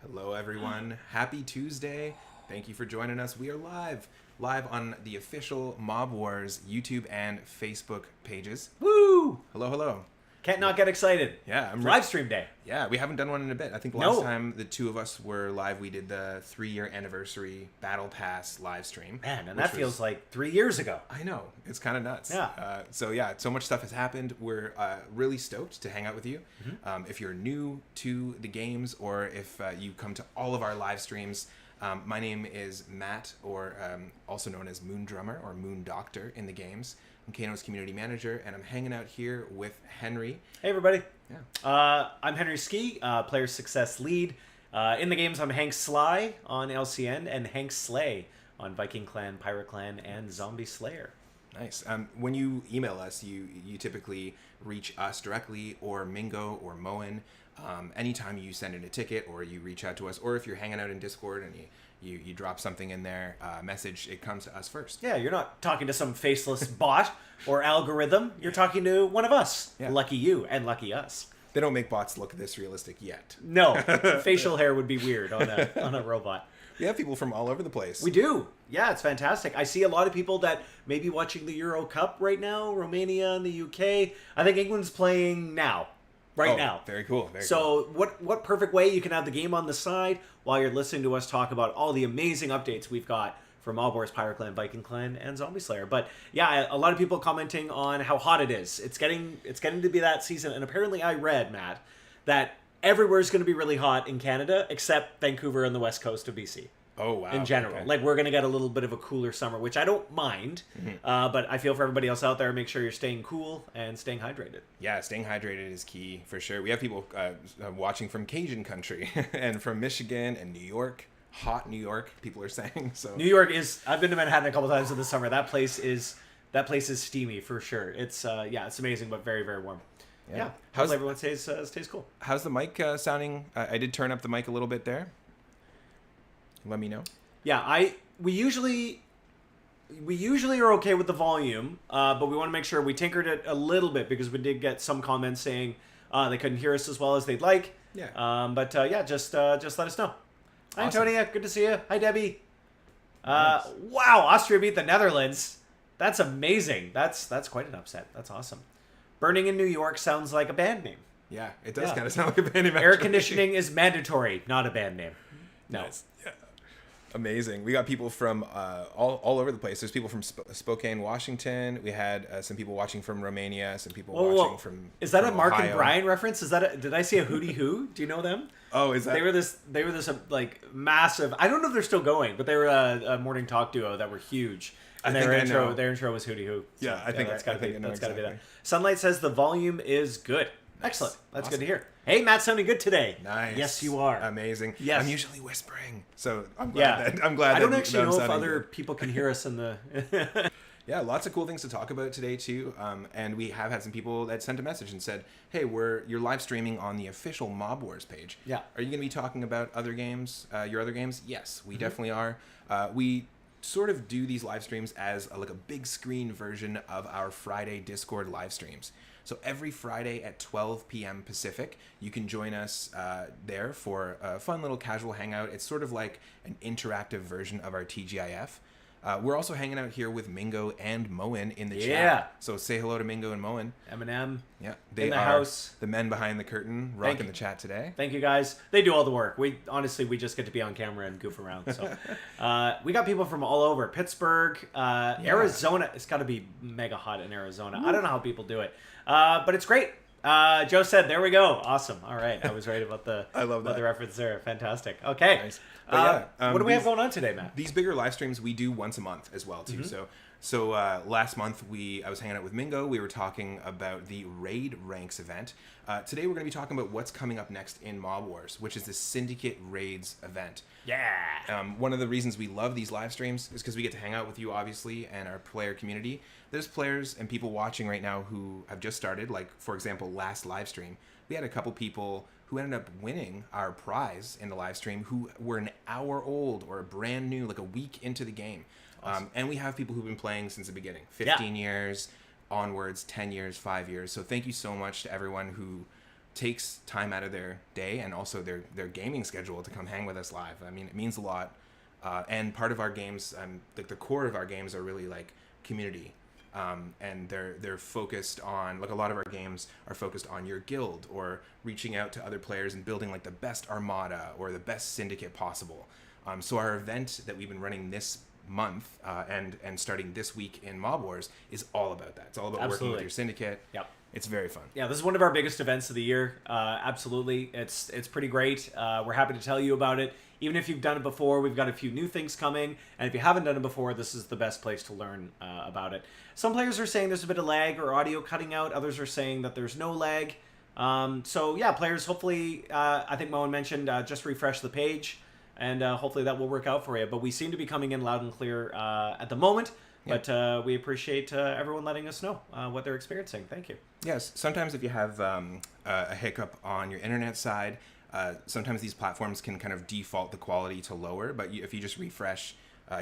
Hello everyone, happy Tuesday. Thank you for joining us. We are live on the official Mob Wars YouTube and Facebook pages. Woo! Hello, hello. Can't not get excited. Yeah, Livestream day. Yeah, we haven't done one in a bit. I think last time the two of us were live, we did the 3-year anniversary Battle Pass live stream. Man, and that feels like 3 years ago. I know. It's kind of nuts. Yeah. So much stuff has happened. We're really stoked to hang out with you. Mm-hmm. If you're new to the games or if you come to all of our live streams, my name is Matt, or also known as Moon Drummer or Moon Doctor in the games. I'm Kano's community manager, and I'm hanging out here with Henry. Hey, everybody. Yeah. I'm Henry Ski, player success lead. In the games, I'm Hank Sly on LCN and Hank Slay on Viking Clan, Pirate Clan, and Zombie Slayer. Nice. When you email us, you typically reach us directly or Mingo or Moen. Anytime you send in a ticket or you reach out to us, or if you're hanging out in Discord and you drop something in there, message, it comes to us first. Yeah, you're not talking to some faceless bot or algorithm. You're talking to one of us. Yeah. Lucky you and lucky us. They don't make bots look this realistic yet. No, facial hair would be weird on a robot. We have people from all over the place. We do. Yeah, it's fantastic. I see a lot of people that may be watching the Euro Cup right now, Romania and the UK. I think England's playing now. Right now. Very cool. Very cool. What perfect way you can have the game on the side while you're listening to us talk about all the amazing updates we've got for Mob Wars, Pirate Clan, Viking Clan, and Zombie Slayer. But yeah, a lot of people commenting on how hot it is. It's getting to be that season, and apparently I read, Matt, that everywhere is going to be really hot in Canada except Vancouver and the west coast of BC. Oh, wow. In general. Okay. Like, we're going to get a little bit of a cooler summer, which I don't mind. Mm-hmm. But I feel for everybody else out there, make sure you're staying cool and staying hydrated. Yeah, staying hydrated is key, for sure. We have people watching from Cajun country and from Michigan and New York. Hot New York, people are saying. So New York is... I've been to Manhattan a couple times in the summer. That place is steamy, for sure. It's, it's amazing, but very, very warm. Yeah. How's everyone stays cool. How's the mic sounding? I did turn up the mic a little bit there. Let me know. Yeah, we usually are okay with the volume, but we want to make sure we tinkered it a little bit because we did get some comments saying they couldn't hear us as well as they'd like. Yeah. Just let us know. Hi, awesome. Antonia. Good to see you. Hi, Debbie. Nice. Wow, Austria beat the Netherlands. That's amazing. That's quite an upset. That's awesome. Burning in New York sounds like a band name. Yeah, it does kind of sound like a band name. Air conditioning is mandatory, not a band name. No. Nice. Yeah. Amazing. We got people from all over the place. There's people from Spokane, Washington. We had some people watching from Romania. Some people watching from. Is that from a Mark Ohio. and Brian reference? Is that did I see a Hootie Who? Do you know them? Oh, is that? They were this like massive. I don't know if they're still going, but they were a morning talk duo that were huge. And their intro was Hootie Who. So, yeah, I think that's gotta be exactly. that. Sunlight says the volume is good. Nice. Excellent. That's awesome. Good to hear. Hey, Matt's sounding good today. Nice. Yes, you are. Amazing. Yes. I'm usually whispering, so I'm glad. I don't actually know if other people can hear us in the. Yeah, lots of cool things to talk about today too. And we have had some people that sent a message and said, "Hey, you're live streaming on the official Mob Wars page. Yeah. Are you going to be talking about other games? Your other games? Yes, we definitely are. We sort of do these live streams as a big screen version of our Friday Discord live streams. So every Friday at 12 p.m. Pacific, you can join us there for a fun little casual hangout. It's sort of like an interactive version of our TGIF. We're also hanging out here with Mingo and Moen in the chat. So say hello to Mingo and Moen. Eminem. Yeah, they in the are house. The men behind the curtain, rocking the chat today. Thank you guys. They do all the work. We just get to be on camera and goof around. So we got people from all over. Pittsburgh, Arizona. It's got to be mega hot in Arizona. Ooh. I don't know how people do it, but it's great. Joe said, "There we go, awesome." All right, I was right about the. I love that. The reference there. Fantastic. Okay. Nice. What do we have going on today, Matt? These bigger live streams we do once a month as well too. So last month I was hanging out with Mingo. We were talking about the Raid Ranks event. Today we're going to be talking about what's coming up next in Mob Wars, which is the Syndicate Raids event. Yeah. One of the reasons we love these live streams is because we get to hang out with you, obviously, and our player community. There's players and people watching right now who have just started. Like, for example, last live stream, we had a couple people who ended up winning our prize in the live stream who were an hour old or brand new, like a week into the game. Awesome. And we have people who've been playing since the beginning, 15 years onwards, 10 years, 5 years. So thank you so much to everyone who takes time out of their day and also their gaming schedule to come hang with us live. I mean, it means a lot. And part of our games, the core of our games are really like community. And they're focused on, like, a lot of our games are focused on your guild or reaching out to other players and building like the best armada or the best syndicate possible. So our event that we've been running this month and starting this week in Mob Wars is all about that. It's all about working with your syndicate. Yep. It's very fun. Yeah, this is one of our biggest events of the year. Absolutely. It's pretty great. We're happy to tell you about it. Even if you've done it before, we've got a few new things coming. And if you haven't done it before, this is the best place to learn about it. Some players are saying there's a bit of lag or audio cutting out. Others are saying that there's no lag. So yeah, players, hopefully, I think Moen mentioned, just refresh the page. And hopefully that will work out for you. But we seem to be coming in loud and clear at the moment. Yep. But we appreciate everyone letting us know what they're experiencing. Thank you. Yes, sometimes if you have a hiccup on your internet side, sometimes these platforms can kind of default the quality to lower. But if you just refresh,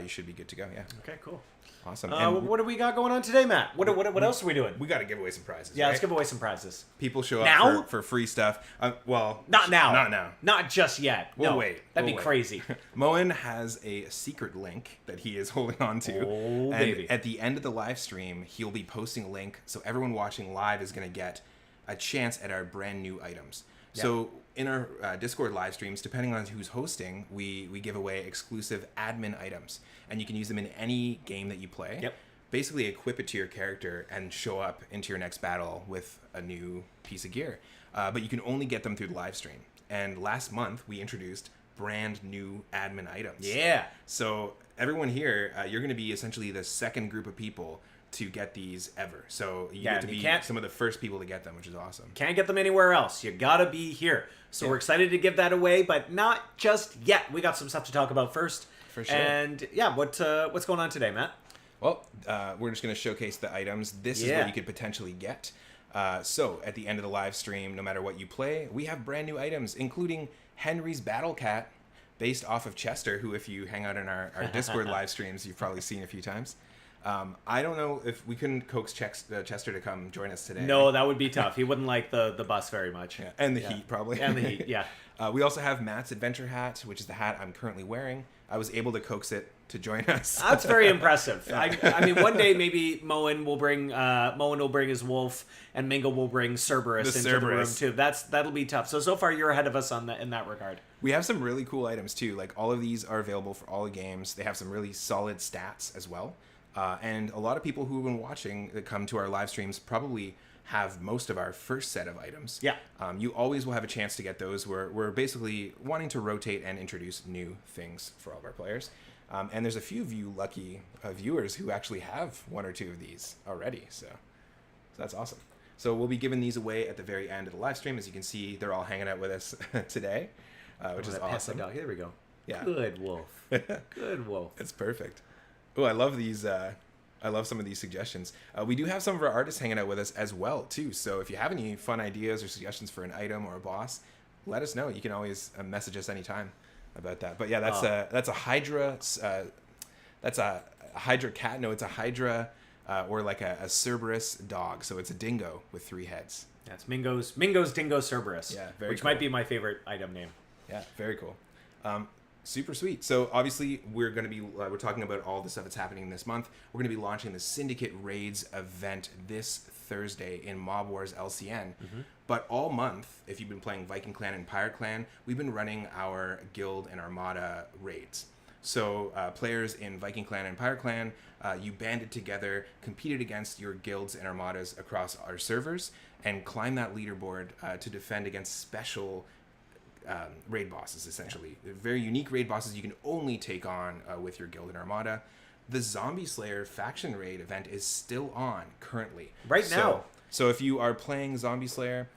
you should be good to go. Yeah. Okay, cool. Awesome. What do we got going on today, Matt? What else are we doing? We got to give away some prizes. Yeah, right? Let's give away some prizes. People show up for free stuff. Well, not now. Not now. Not just yet. We'll no, wait. That'd be crazy. Moen has a secret link that he is holding on to. Oh, and baby. At the end of the live stream, he'll be posting a link. So everyone watching live is going to get a chance at our brand new items. Yep. So in our Discord live streams, depending on who's hosting, we give away exclusive admin items. And you can use them in any game that you play. Yep. Basically equip it to your character and show up into your next battle with a new piece of gear. But you can only get them through the live stream. And last month, we introduced brand new admin items. Yeah. So everyone here, you're going to be essentially the second group of people to get these ever. So you get to be some of the first people to get them, which is awesome. Can't get them anywhere else. You got to be here. So we're excited to give that away, but not just yet. We got some stuff to talk about first. For sure. And yeah, what's going on today, Matt? Well, we're just going to showcase the items. This is what you could potentially get. So at the end of the live stream, no matter what you play, we have brand new items, including Henry's Battle Cat, based off of Chester, who, if you hang out in our Discord live streams, you've probably seen a few times. I don't know if we couldn't coax Chester to come join us today. No, that would be tough. He wouldn't like the bus very much. Yeah. And the heat, probably. And the heat, yeah. We also have Matt's Adventure Hat, which is the hat I'm currently wearing. I was able to coax it to join us. That's very impressive. I mean, one day maybe Moen will bring his wolf, and Mingo will bring Cerberus into the room too. That'll be tough. So far you're ahead of us on that in that regard. We have some really cool items too. Like all of these are available for all the games. They have some really solid stats as well. And a lot of people who have been watching that come to our live streams probably have most of our first set of items. Yeah. You always will have a chance to get those. We're basically wanting to rotate and introduce new things for all of our players. And there's a few of you lucky viewers who actually have one or two of these already. So that's awesome. So we'll be giving these away at the very end of the live stream. As you can see, they're all hanging out with us today, which is awesome. Here we go. Yeah. Good wolf. Good wolf. It's perfect. Oh, I love these. I love some of these suggestions. We do have some of our artists hanging out with us as well, too. So if you have any fun ideas or suggestions for an item or a boss, let us know. You can always message us anytime about that. But yeah, that's a Hydra. That's a Hydra cat. No, it's a Hydra or like a Cerberus dog. So it's a dingo with 3 heads. Yeah, it's Mingo's Dingo Cerberus. Yeah, very which cool. might be my favorite item name. Yeah, very cool. Super sweet. So obviously we're going to be we're talking about all the stuff that's happening this month. We're going to be launching the Syndicate Raids event this Thursday in Mob Wars LCN. But all month, if you've been playing Viking Clan and Pirate Clan, we've been running our Guild and Armada raids. So players in Viking Clan and Pirate Clan, you banded together, competed against your guilds and armadas across our servers, and climb that leaderboard to defend against special raid bosses, essentially. They're very unique raid bosses you can only take on with your guild and armada. The Zombie Slayer faction raid event is still on currently. Right now. So if you are playing Zombie Slayer,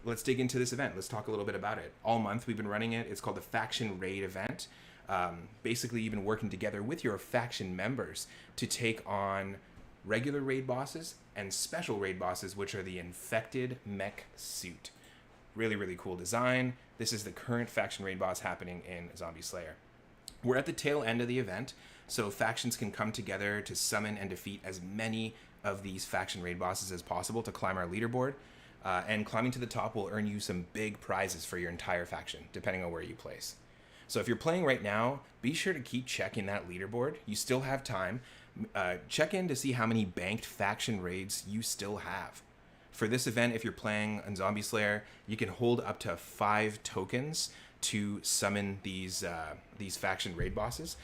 let's dig into this event. Let's talk a little bit about it. All month we've been running it. It's called the Faction Raid event. Basically, you've been working together with your faction members to take on regular raid bosses and special raid bosses, which are the Infected Mech Suit. Really, really cool design. This is the current faction raid boss happening in Zombie Slayer. We're at the tail end of the event, so factions can come together to summon and defeat as many of these faction raid bosses as possible to climb our leaderboard. And climbing to the top will earn you some big prizes for your entire faction, depending on where you place. So if you're playing right now, be sure to keep checking that leaderboard. You still have time. Check in to see how many banked faction raids you still have. For this event, if you're playing on Zombie Slayer, you can hold up to 5 tokens to summon these faction raid bosses,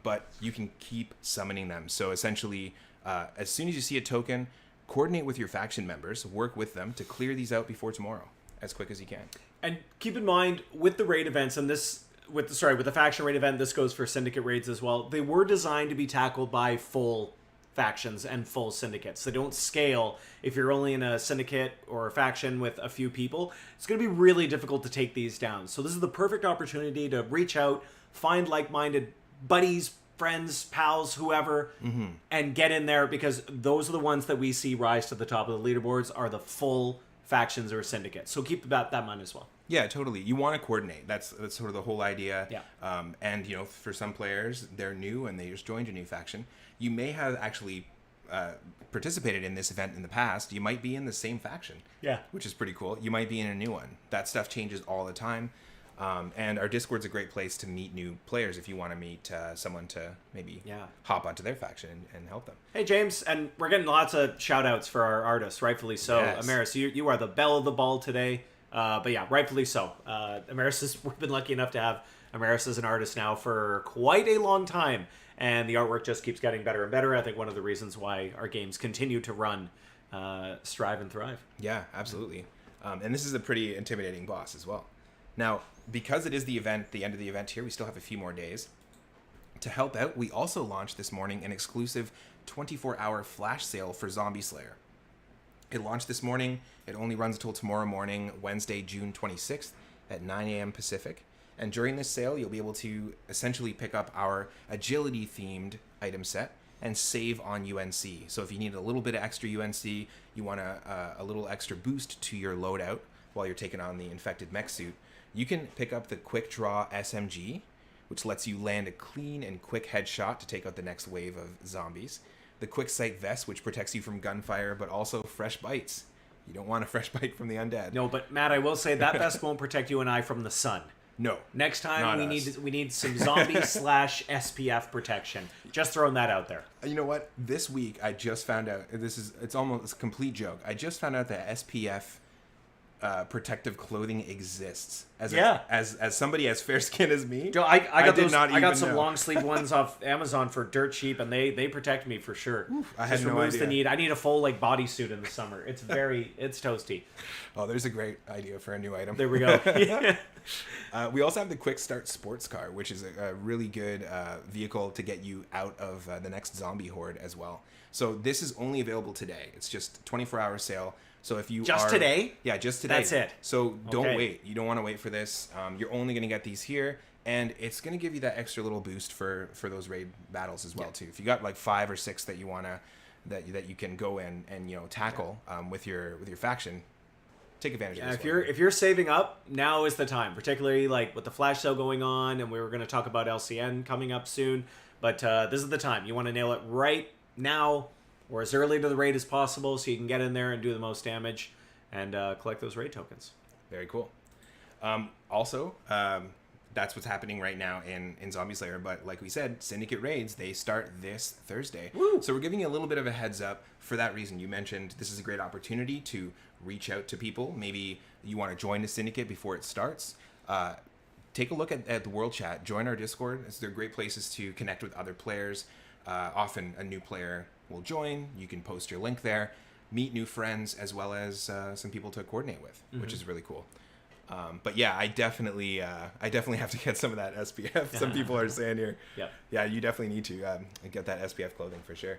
but you can keep summoning them. So essentially, as soon as you see a token, coordinate with your faction members, work with them to clear these out before tomorrow, as quick as you can. And keep in mind, with the raid events, and this with the faction raid event, this goes for Syndicate Raids as well, they were designed to be tackled by full factions and full syndicates. They don't scale if you're only in a syndicate or a faction with a few people. It's going to be really difficult to take these down. So this is the perfect opportunity to reach out, find like-minded buddies, friends, pals, whoever, and get in there, because those are the ones that we see rise to the top of the leaderboards are the full factions or syndicates. So keep that in mind as well. Yeah, totally. You want to coordinate. That's sort of the whole idea. Yeah. And, you know, for some players, they're new and they just joined a new faction. You may have actually participated in this event in the past. You might be in the same faction. Yeah. Which is pretty cool. You might be in a new one. That stuff changes all the time. And our Discord's a great place to meet new players if you want to meet someone to maybe hop onto their faction and help them. Hey, James, and we're getting lots of shout-outs for our artists, rightfully so. Yes. Amaris, you are the belle of the ball today. But yeah, rightfully so. Amaris, we've been lucky enough to have Amaris as an artist now for quite a long time, and the artwork just keeps getting better and better. I think one of the reasons why our games continue to run, strive, and thrive. Yeah, absolutely. And this is a pretty intimidating boss as well. Now, because it is the event, the end of the event here, we still have a few more days. To help out, we also launched this morning an exclusive 24-hour flash sale for Zombie Slayer. It launched this morning. It only runs until tomorrow morning, Wednesday, June 26th at 9 a.m. Pacific. And during this sale, you'll be able to essentially pick up our agility-themed item set and save on UNC. So if you need a little bit of extra UNC, you want a little extra boost to your loadout while you're taking on the infected mech suit, you can pick up the Quick Draw SMG, which lets you land a clean and quick headshot to take out the next wave of zombies. The Quick Sight Vest, which protects you from gunfire, but also fresh bites. You don't want a fresh bite from the undead. No, but Matt, I will say that vest won't protect you and I from the sun. No. Next time not we need some zombie / SPF protection. Just throwing that out there. You know what? This week I just found out. It's almost a complete joke. I just found out that SPF protective clothing exists. As somebody as fair skin as me. Joe, I got some know. long sleeve ones off Amazon for dirt cheap, and they protect me for sure. Oof, I had no idea. The need. I need a full bodysuit in the summer. It's it's toasty. Oh, there's a great idea for a new item. There we go. We also have the Quick Start Sports Car, which is a really good vehicle to get you out of the next zombie horde as well. So this is only available today. It's just 24-hour sale. So if you today? Yeah, just today. That's it. So don't wait. You don't want to wait for this. You're only going to get these here, and it's going to give you that extra little boost for those raid battles as well too. If you got like 5 or 6 that you wanna that you can go in and tackle with your faction, take advantage of this. If you're saving up, now is the time. Particularly with the flash sale going on, and we were going to talk about LCN coming up soon. But this is the time. You want to nail it right now, or as early to the raid as possible, so you can get in there and do the most damage and collect those raid tokens. Very cool. Also, that's what's happening right now in Zombie Slayer. But like we said, Syndicate Raids, they start this Thursday. Woo! So we're giving you a little bit of a heads up for that reason. You mentioned this is a great opportunity to reach out to people. Maybe you want to join the Syndicate before it starts. Take a look at the World Chat. Join our Discord. They're great places to connect with other players. Often a new player will join. You can post your link there, meet new friends, as well as some people to coordinate with, which is really cool. But yeah, I definitely have to get some of that SPF. Some people are saying here. Yeah, you definitely need to get that SPF clothing for sure.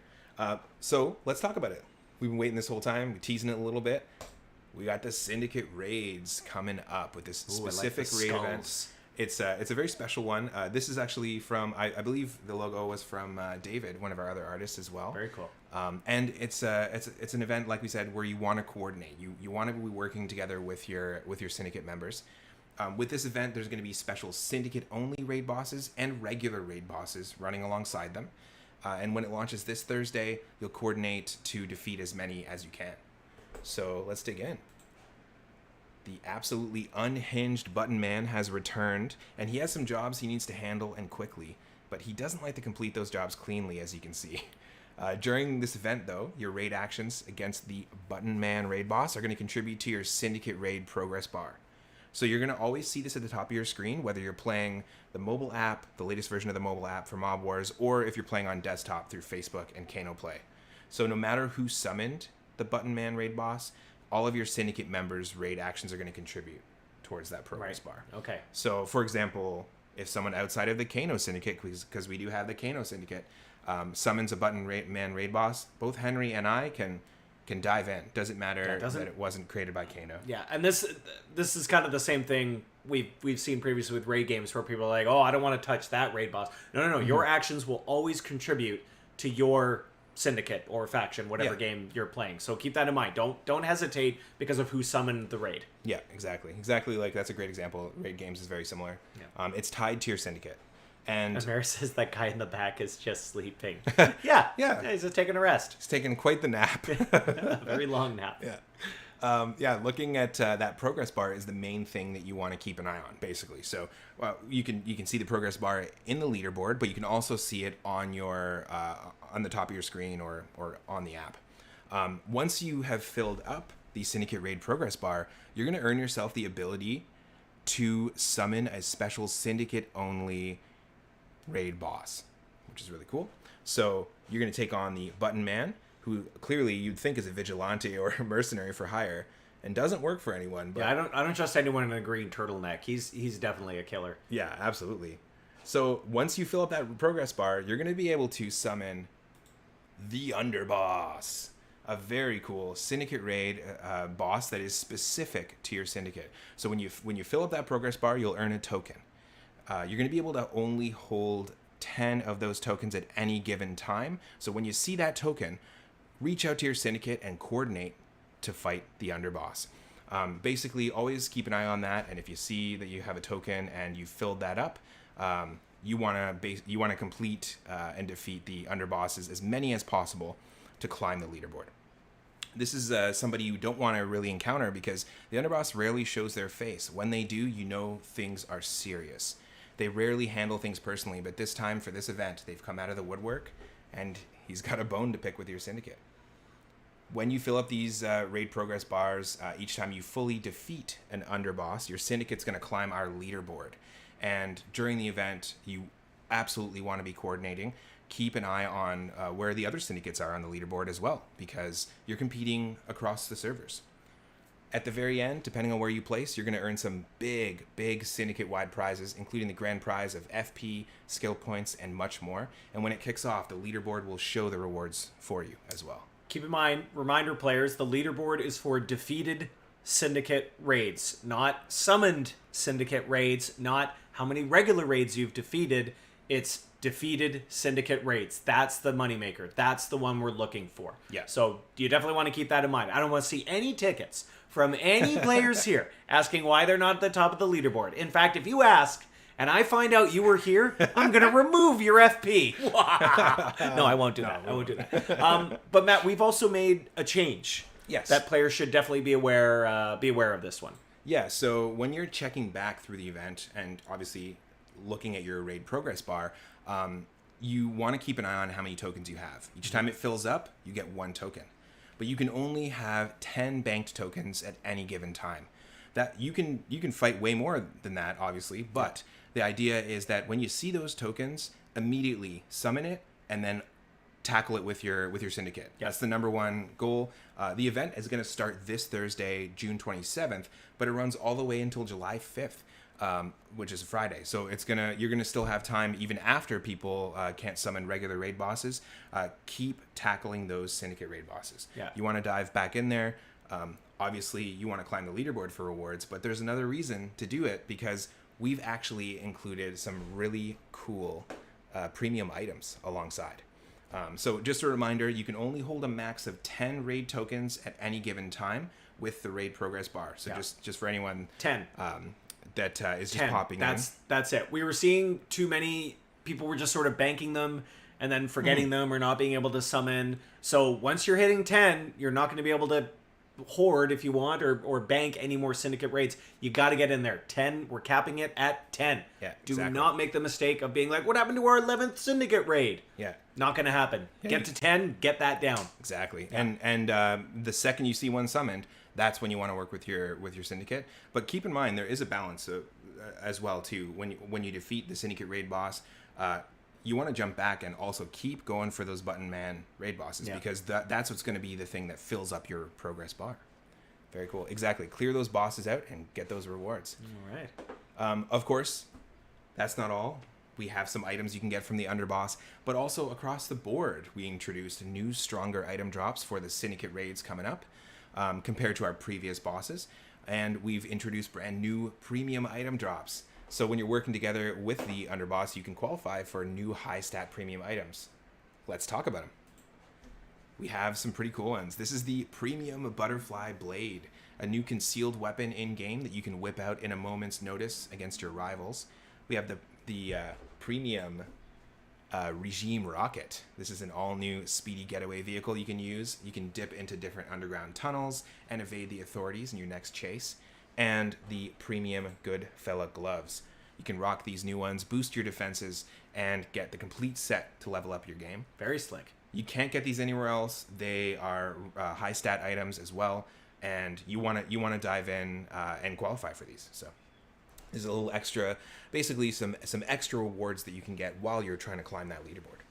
So let's talk about it. We've been waiting this whole time, teasing it a little bit. We got the Syndicate Raids coming up with this specific raid event. It's a very special one. This is actually from, I believe the logo was from David, one of our other artists as well. Very cool. And it's an event, like we said, where you want to coordinate. You want to be working together with your Syndicate members. With this event, there's going to be special Syndicate only raid bosses and regular raid bosses running alongside them. And when it launches this Thursday, you'll coordinate to defeat as many as you can. So let's dig in. The absolutely unhinged Button Man has returned, and he has some jobs he needs to handle and quickly, but he doesn't like to complete those jobs cleanly, as you can see. During this event, though, your raid actions against the Button Man raid boss are going to contribute to your Syndicate Raid progress bar. So you're going to always see this at the top of your screen, whether you're playing the mobile app, the latest version of the mobile app for Mob Wars, or if you're playing on desktop through Facebook and Kano Play. So no matter who summoned the Button Man raid boss, all of your Syndicate members' raid actions are going to contribute towards that progress bar. Okay. So, for example, if someone outside of the Kano Syndicate, because we do have the Kano Syndicate, summons a Button Man raid boss, both Henry and I can dive in. Doesn't matter that it wasn't created by Kano. Yeah, and this is kind of the same thing we've seen previously with raid games where people are like, oh, I don't want to touch that raid boss. No. Mm-hmm. Your actions will always contribute to your Syndicate or faction, whatever game you're playing. So keep that in mind. Don't hesitate because of who summoned the raid. Yeah, exactly. Like that's a great example. Raid games is very similar. Yeah. It's tied to your Syndicate. And Mary says that guy in the back is just sleeping. Yeah. He's just taking a rest. He's taking quite the nap. A very long nap. Yeah. Looking at that progress bar is the main thing that you want to keep an eye on, basically. So you can see the progress bar in the leaderboard, but you can also see it on your on the top of your screen or on the app. Once you have filled up the Syndicate Raid progress bar, you're going to earn yourself the ability to summon a special Syndicate-only raid boss, which is really cool. So you're going to take on the Button Man, who clearly you'd think is a vigilante or a mercenary for hire, and doesn't work for anyone. But yeah, I don't trust anyone in a green turtleneck. He's definitely a killer. Yeah, absolutely. So once you fill up that progress bar, you're going to be able to summon the Underboss, a very cool Syndicate Raid boss that is specific to your Syndicate. So when you fill up that progress bar, you'll earn a token. You're going to be able to only hold 10 of those tokens at any given time. So when you see that token, reach out to your Syndicate and coordinate to fight the Underboss. Basically, always keep an eye on that. And if you see that you have a token and you filled that up, you want to complete and defeat the Underbosses, as many as possible, to climb the leaderboard. This is somebody you don't want to really encounter because the underboss rarely shows their face. When they do, you know things are serious. They rarely handle things personally, but this time for this event, they've come out of the woodwork, and he's got a bone to pick with your syndicate. When you fill up these raid progress bars, each time you fully defeat an underboss, your syndicate's going to climb our leaderboard. And during the event, you absolutely want to be coordinating. Keep an eye on where the other syndicates are on the leaderboard as well, because you're competing across the servers. At the very end, depending on where you place, you're going to earn some big syndicate-wide prizes, including the grand prize of FP, skill points, and much more. And when it kicks off, the leaderboard will show the rewards for you as well. Keep in mind, reminder players, the leaderboard is for defeated syndicate raids, not summoned syndicate raids, not how many regular raids you've defeated. It's defeated syndicate raids. That's the moneymaker. That's the one we're looking for. Yeah. So you definitely want to keep that in mind. I don't want to see any tickets from any players here asking why they're not at the top of the leaderboard. In fact, if you ask and I find out you were here, I'm going to remove your FP. No, I won't do that. I won't do that. But Matt, we've also made a change. Yes. That players should definitely be aware of this one. Yeah, so when you're checking back through the event and obviously looking at your raid progress bar, you want to keep an eye on how many tokens you have. Each time it fills up, you get 1 token. But you can only have 10 banked tokens at any given time. That you can fight way more than that, obviously, but the idea is that when you see those tokens, immediately summon it and then tackle it with your syndicate. That's the #1 goal. The event is going to start this Thursday, June 27th, but it runs all the way until July 5th, which is a Friday. So you're gonna still have time even after people can't summon regular raid bosses. Keep tackling those syndicate raid bosses. Yeah. You want to dive back in there. Obviously, you want to climb the leaderboard for rewards, but there's another reason to do it because we've actually included some really cool premium items alongside. So just a reminder, you can only hold a max of 10 raid tokens at any given time with the raid progress bar. So just for anyone 10 that is just 10. popping That's it. We were seeing too many people were just sort of banking them and then forgetting them or not being able to summon. So once you're hitting 10, you're not going to be able to hoard if you want or bank any more syndicate raids. You got to get in there. 10, we're capping it at 10. Yeah, Do exactly. not make the mistake of being like, what happened to our 11th syndicate raid? Yeah. Not going to happen. Get to 10, get that down. Exactly. Yeah. And the second you see one summoned, that's when you want to work with your syndicate. But keep in mind there is a balance as well too. When you defeat the syndicate raid boss, you want to jump back and also keep going for those button man raid bosses because that's what's going to be the thing that fills up your progress bar. Very cool. Exactly. Clear those bosses out and get those rewards. All right. Of course, that's not all. We have some items you can get from the Underboss, but also across the board, we introduced new, stronger item drops for the Syndicate Raids coming up compared to our previous bosses. And we've introduced brand new premium item drops. So when you're working together with the Underboss, you can qualify for new high stat premium items. Let's talk about them. We have some pretty cool ones. This is the Premium Butterfly Blade, a new concealed weapon in-game that you can whip out in a moment's notice against your rivals. We have the Premium Regime Rocket. This is an all-new speedy getaway vehicle you can use. You can dip into different underground tunnels and evade the authorities in your next chase. And the Premium Goodfella Gloves. You can rock these new ones, boost your defenses, and get the complete set to level up your game. Very slick. You can't get these anywhere else. They are high stat items as well, and you want to dive in and qualify for these. So there's a little extra, basically some extra rewards that you can get while you're trying to climb that leaderboard.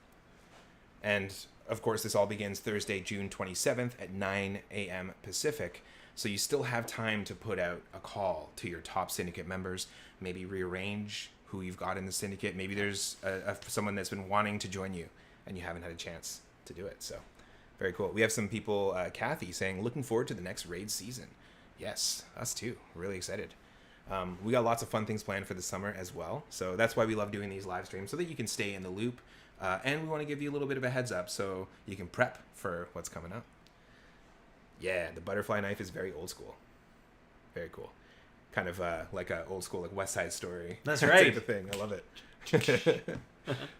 And of course, this all begins Thursday, June 27th at 9 a.m. Pacific. So you still have time to put out a call to your top syndicate members, maybe rearrange who you've got in the syndicate. Maybe there's someone that's been wanting to join you and you haven't had a chance to do it. So very cool. We have some people, Kathy, saying, looking forward to the next raid season. Yes, us too. Really excited. We got lots of fun things planned for the summer as well. So that's why we love doing these live streams, so that you can stay in the loop. And we want to give you a little bit of a heads up so you can prep for what's coming up. Yeah, the butterfly knife is very old school. Very cool. Kind of like a old school, like West Side Story. That's right. Type of thing. I love it.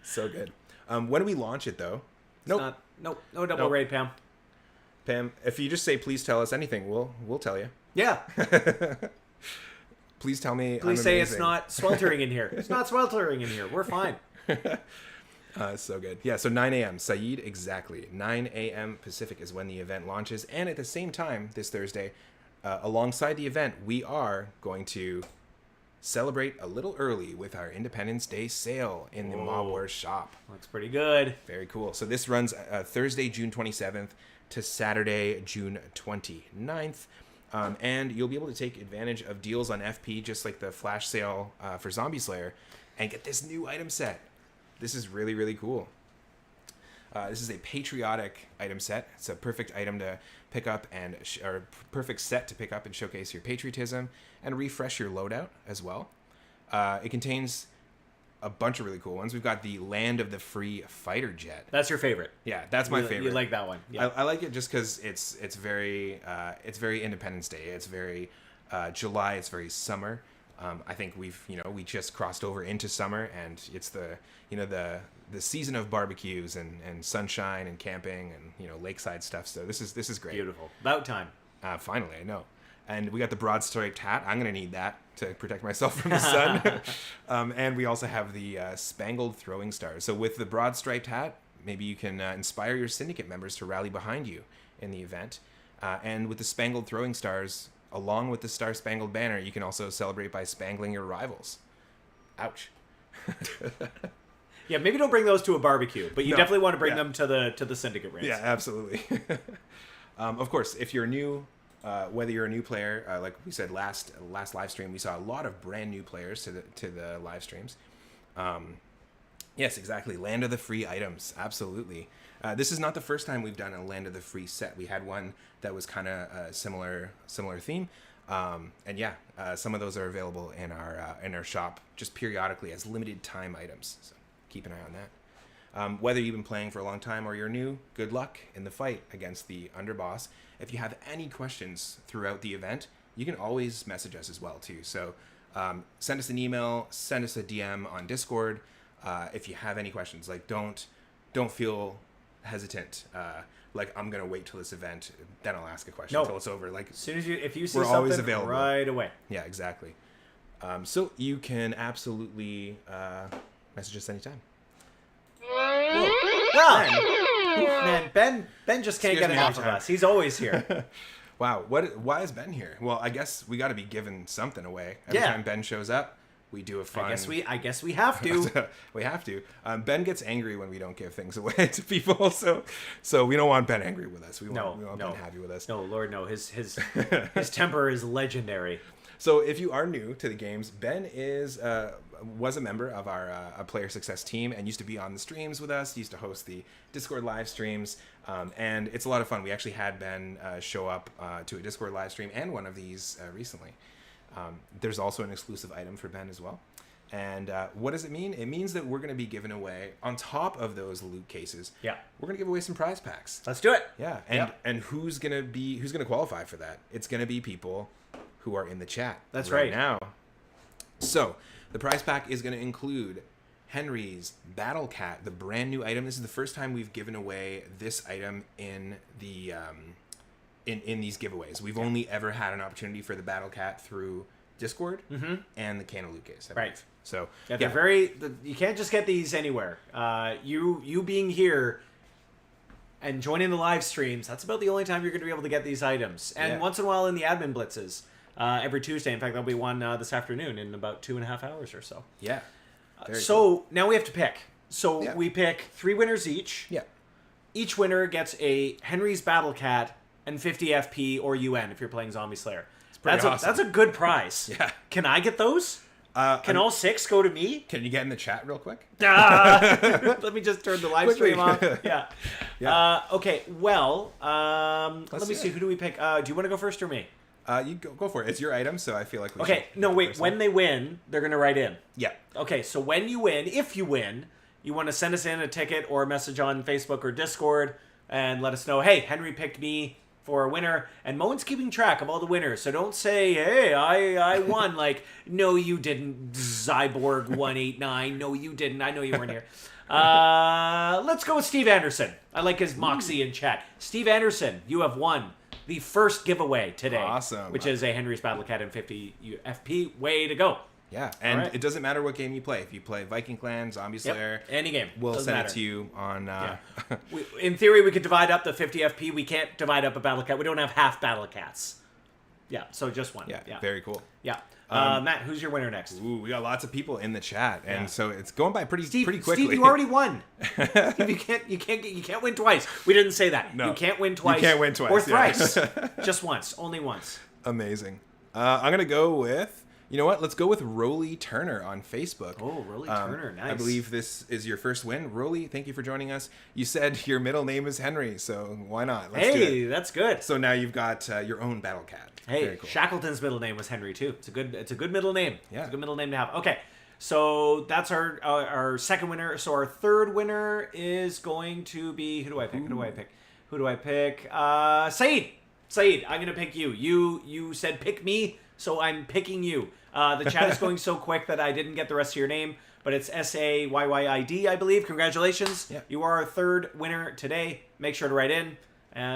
So good. When do we launch it though? No double raid, Pam. Pam, if you just say, please tell us anything, we'll tell you. Yeah. Please tell me. Please say it's not sweltering in here. It's not sweltering in here. We're fine. So good. Yeah, so 9 a.m. Saeed, exactly. 9 a.m. Pacific is when the event launches. And at the same time, this Thursday, alongside the event, we are going to celebrate a little early with our Independence Day sale in the Mob Wars shop. Looks pretty good. Very cool. So this runs Thursday, June 27th to Saturday, June 29th. And you'll be able to take advantage of deals on FP, just like the flash sale for Zombie Slayer, and get this new item set. This is really, really cool. This is a patriotic item set. It's a perfect item to pick up or perfect set to pick up and showcase your patriotism and refresh your loadout as well. It contains a bunch of really cool ones. We've got the Land of the Free Fighter Jet. That's your favorite. Yeah, that's my favorite. You like that one? Yeah. I like it just because it's very Independence Day. It's very July. It's very summer. I think we just crossed over into summer, and it's the season of barbecues and sunshine and camping and lakeside stuff. So this is great. Beautiful. About time. Finally, I know. And we got the broad striped hat. I'm gonna need that to protect myself from the sun. And we also have the spangled throwing stars. So with the broad striped hat, maybe you can inspire your syndicate members to rally behind you in the event. And with the spangled throwing stars, along with the Star Spangled Banner, you can also celebrate by spangling your rivals. Ouch. Yeah, maybe don't bring those to a barbecue, but you definitely want to bring them to the Syndicate Raids. Yeah, absolutely. Of course, if you're new, whether you're a new player, like we said last live stream, we saw a lot of brand new players to the live streams. Yes, exactly. Land of the Free items, absolutely. This is not the first time we've done a Land of the Free set. We had one that was kind of a similar theme, and yeah, some of those are available in our shop just periodically as limited time items. So keep an eye on that. Whether you've been playing for a long time or you're new, good luck in the fight against the Underboss. If you have any questions throughout the event, you can always message us as well too. So send us an email, send us a DM on Discord. If you have any questions, like don't feel hesitant. Like I'm gonna wait till this event, then I'll ask a question until it's over. Like as soon as if you see we're something, always available right away. Yeah, exactly. So you can absolutely message us anytime. Man, Ben just can't get enough of us. He's always here. Wow, why is Ben here? Well, I guess we got to be giving something away every time Ben shows up. We do a fun. I guess we have to. We have to. Ben gets angry when we don't give things away to people, so we don't want Ben angry with us. We want Ben happy with us. No, Lord, no. His temper is legendary. So if you are new to the games, Ben was a member of our player success team and used to be on the streams with us. He used to host the Discord live streams, and it's a lot of fun. We actually had Ben show up to a Discord live stream and one of these recently. There's also an exclusive item for Ben as well. And what does it mean? It means that we're going to be giving away, on top of those loot cases, we're going to give away some prize packs. Let's do it. Yeah, and who's going to qualify for that? It's going to be people who are in the chat. That's right now. So the prize pack is going to include Henry's Battle Cat, the brand new item. This is the first time we've given away this item in the in these giveaways. We've only ever had an opportunity for the Battle Cat through Discord and the Kano Loot Case. Right. So they're you can't just get these anywhere. You being here and joining the live streams, that's about the only time you're going to be able to get these items. And once in a while in the admin blitzes, every Tuesday. In fact, there'll be one this afternoon in about 2.5 hours or so. Yeah. So now we have to pick. So we pick 3 winners each. Yeah. Each winner gets a Henry's Battle Cat and 50 FP or UN if you're playing Zombie Slayer. That's a good prize. Yeah. Can I get those? Can all 6 go to me? Can you get in the chat real quick? Let me just turn the live stream off. Yeah. Okay. Well, let me see. Who do we pick? Do you want to go first or me? You go for it. It's your item, so I feel like we should. No, wait. When they win, they're going to write in. Yeah. Okay, so when you win, if you win, you want to send us in a ticket or a message on Facebook or Discord and let us know, hey, Henry picked me for a winner. And Moen's keeping track of all the winners, so don't say, hey, I won. Like, no, you didn't, Zyborg189. No, you didn't. I know you weren't here. Let's go with Steve Anderson. I like his moxie in chat. Steve Anderson, you have won the first giveaway today. Awesome. Which is a Henry's Battle Cat and 50 FP. Way to go. Yeah, and it doesn't matter what game you play. If you play Viking Clan, Zombie Slayer, any game, we'll send it to you on. In theory, we could divide up the 50 FP. We can't divide up a Battle Cat. We don't have half Battle Cats. Yeah, so just one. Yeah, very cool. Yeah, Matt, who's your winner next? Ooh, we got lots of people in the chat, and so it's going by pretty quickly. Steve, you already won. Steve, you can't win twice. We didn't say that. No, you can't win twice. You can't win twice or thrice. Just once, only once. Amazing. I'm gonna go with. You know what? Let's go with Rolly Turner on Facebook. Oh, Rolly Turner, nice. I believe this is your first win. Rolly, thank you for joining us. You said your middle name is Henry, so why not? Let's do it. That's good. So now you've got your own Battle Cat. Hey, very cool. Shackleton's middle name was Henry too. It's a good middle name. Yeah. It's a good middle name to have. Okay, so that's our second winner. So our third winner is going to be who do I pick? Saeed, I'm gonna pick you. You said pick me, so I'm picking you. The chat is going so quick that I didn't get the rest of your name, but it's SAYYID, I believe. Congratulations. Yeah. You are our third winner today. Make sure to write in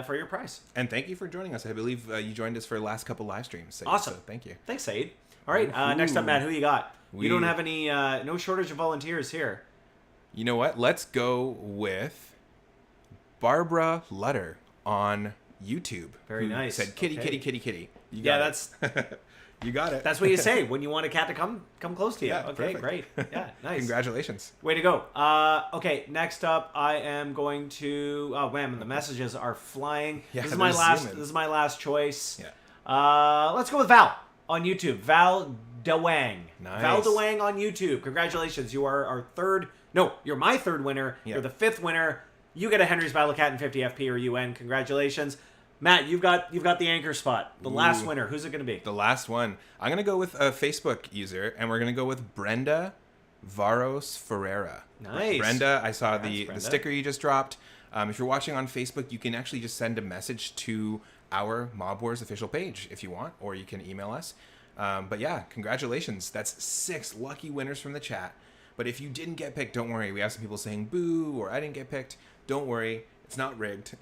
for your prize. And thank you for joining us. I believe you joined us for the last couple live streams. Saeed, awesome. So thank you. Thanks, Saeed. All right, next up, Matt, who you got? You don't have any, no shortage of volunteers here. You know what? Let's go with Barbara Lutter on YouTube. Very nice. Said kitty, kitty, kitty, kitty. You Yeah, got that's... You got it. That's what you say when you want a cat to come close to you. Yeah, okay, perfect. great. Yeah, nice. Congratulations. Way to go. Okay, next up, I am going to. Oh, wham! The messages are flying. Yeah, this is my last. zooming. This is my last choice. Yeah. Let's go with Val on YouTube. Val DeWang. Nice. Val DeWang on YouTube. Congratulations! You are our third. No, you're my third winner. Yeah. You're the fifth winner. You get a Henry's Battle Cat in 50 FP or UN. Congratulations. Matt, you've got the anchor spot. The last winner. Who's it going to be? The last one. I'm going to go with a Facebook user, and we're going to go with Brenda Varos Ferreira. Nice. Brenda, I saw Brenda. the sticker you just dropped. If you're watching on Facebook, you can actually just send a message to our Mob Wars official page if you want, or you can email us. But yeah, congratulations. That's 6 lucky winners from the chat. But if you didn't get picked, don't worry. We have some people saying boo or I didn't get picked. Don't worry. It's not rigged.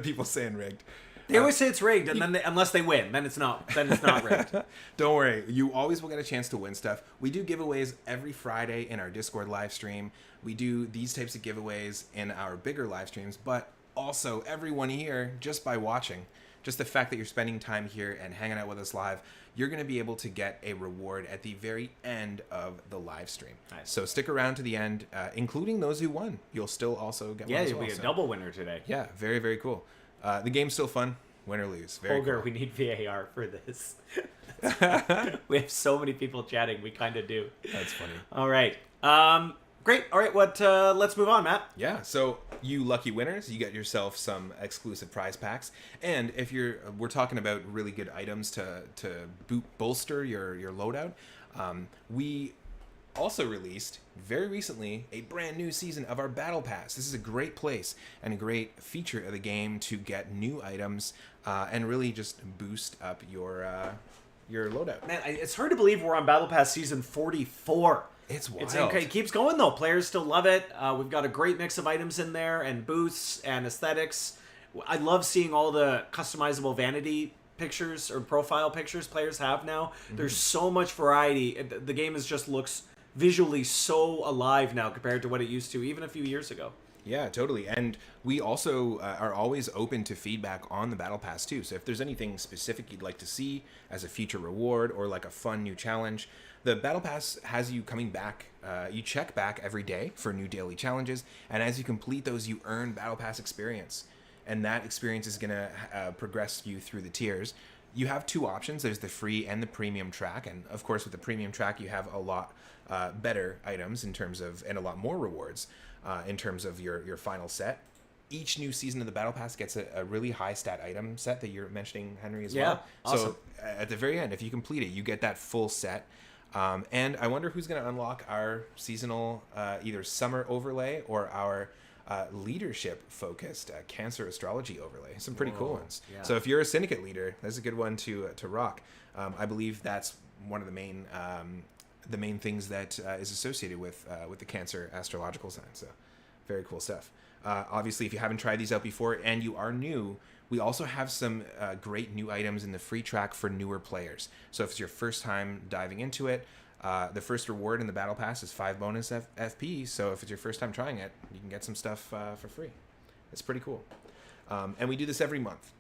People saying rigged. They always say it's rigged, and then unless they win, then it's not. Then it's not rigged. Don't worry, you always will get a chance to win stuff. We do giveaways every Friday in our Discord live stream. We do these types of giveaways in our bigger live streams, but also everyone here, just by watching, just the fact that you're spending time here and hanging out with us live, you're going to be able to get a reward at the very end of the live stream. Nice. So stick around to the end, including those who won. You'll still also get one as you'll well. be a double winner today. Yeah, very, very cool. The game's still fun. Win or lose. Very Holger, cool. we need VAR for this. We have so many people chatting. We kind of do. That's funny. All right. Great. All right. Let's move on, Matt. Yeah. So you lucky winners, you get yourself some exclusive prize packs, and if we're talking about really good items to bolster your loadout. We also released very recently a brand new season of our Battle Pass. This is a great place and a great feature of the game to get new items and really just boost up your loadout. Man, it's hard to believe we're on Battle Pass season 44. It's wild. It keeps going though. Players still love it. We've got a great mix of items in there and boosts and aesthetics. I love seeing all the customizable vanity pictures or profile pictures players have now. Mm-hmm. There's so much variety. The game just looks visually so alive now compared to what it used to even a few years ago. Yeah, totally. And we also are always open to feedback on the Battle Pass too. So if there's anything specific you'd like to see as a future reward or like a fun new challenge, the Battle Pass has you coming back. You check back every day for new daily challenges. And as you complete those, you earn Battle Pass experience. And that experience is going to progress you through the tiers. You have 2 options. There's the free and the premium track. And of course, with the premium track, you have a lot better items in terms of, and a lot more rewards in terms of your final set. Each new season of the Battle Pass gets a really high stat item set that you're mentioning, Henry, as well. Awesome. So at the very end, if you complete it, you get that full set. And I wonder who's going to unlock our seasonal either summer overlay or our leadership-focused Cancer astrology overlay. Some pretty cool ones. Yeah. So if you're a Syndicate leader, that's a good one to rock. I believe that's one of the main things that is associated with the Cancer astrological sign. So Very cool stuff. Obviously, if you haven't tried these out before and you are new, we also have some great new items in the free track for newer players. So if it's your first time diving into it, the first reward in the Battle Pass is 5 bonus FP. So if it's your first time trying it, you can get some stuff for free. It's pretty cool. And we do this every month.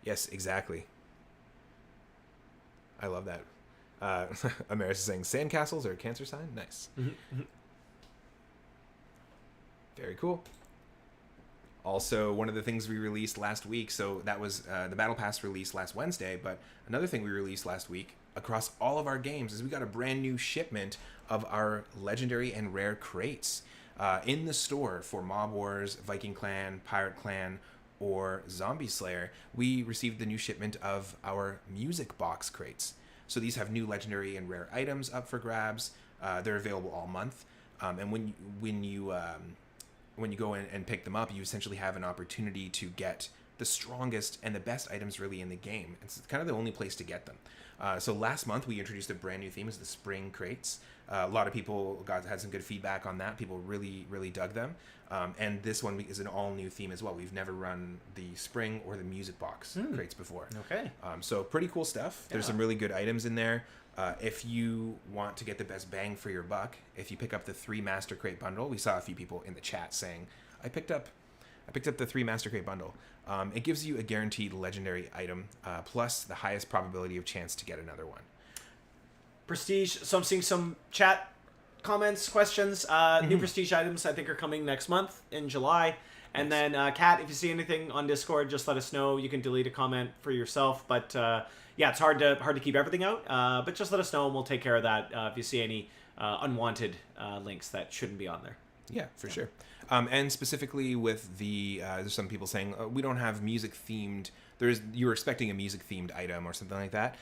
Yes, exactly. I love that. Amaris is saying sandcastles are a cancer sign. Nice. Very cool. Also, one of the things we released last week, so that was the Battle Pass released last Wednesday, but another thing we released last week across all of our games is we got a brand new shipment of our legendary and rare crates in the store for Mob Wars, Viking Clan, Pirate Clan, or Zombie Slayer. We received the new shipment of our music box crates. So these have new legendary and rare items up for grabs. They're available all month, and when you go in and pick them up, you essentially have an opportunity to get the strongest and the best items really in the game. It's kind of the only place to get them. So last month we introduced a brand new theme as the spring crates. A lot of people had some good feedback on that. People really dug them. And this one is an all new theme as well. We've never run the spring or the music box crates before. Okay. So pretty cool stuff. There's some really good items in there. If you want to get the best bang for your buck, if you pick up the 3 Master Crate bundle, we saw a few people in the chat saying, I picked up the 3 Master Crate bundle. It gives you a guaranteed legendary item, plus the highest probability of chance to get another one. Prestige. So I'm seeing some chat comments, questions. New Prestige items I think are coming next month in July. And then, Kat, if you see anything on Discord, just let us know. You can delete a comment for yourself. But yeah, it's hard to keep everything out. But just let us know, and we'll take care of that if you see any unwanted links that shouldn't be on there. Yeah, for sure. And specifically with the, there's some people saying we don't have music themed. You were expecting a music themed item or something like that.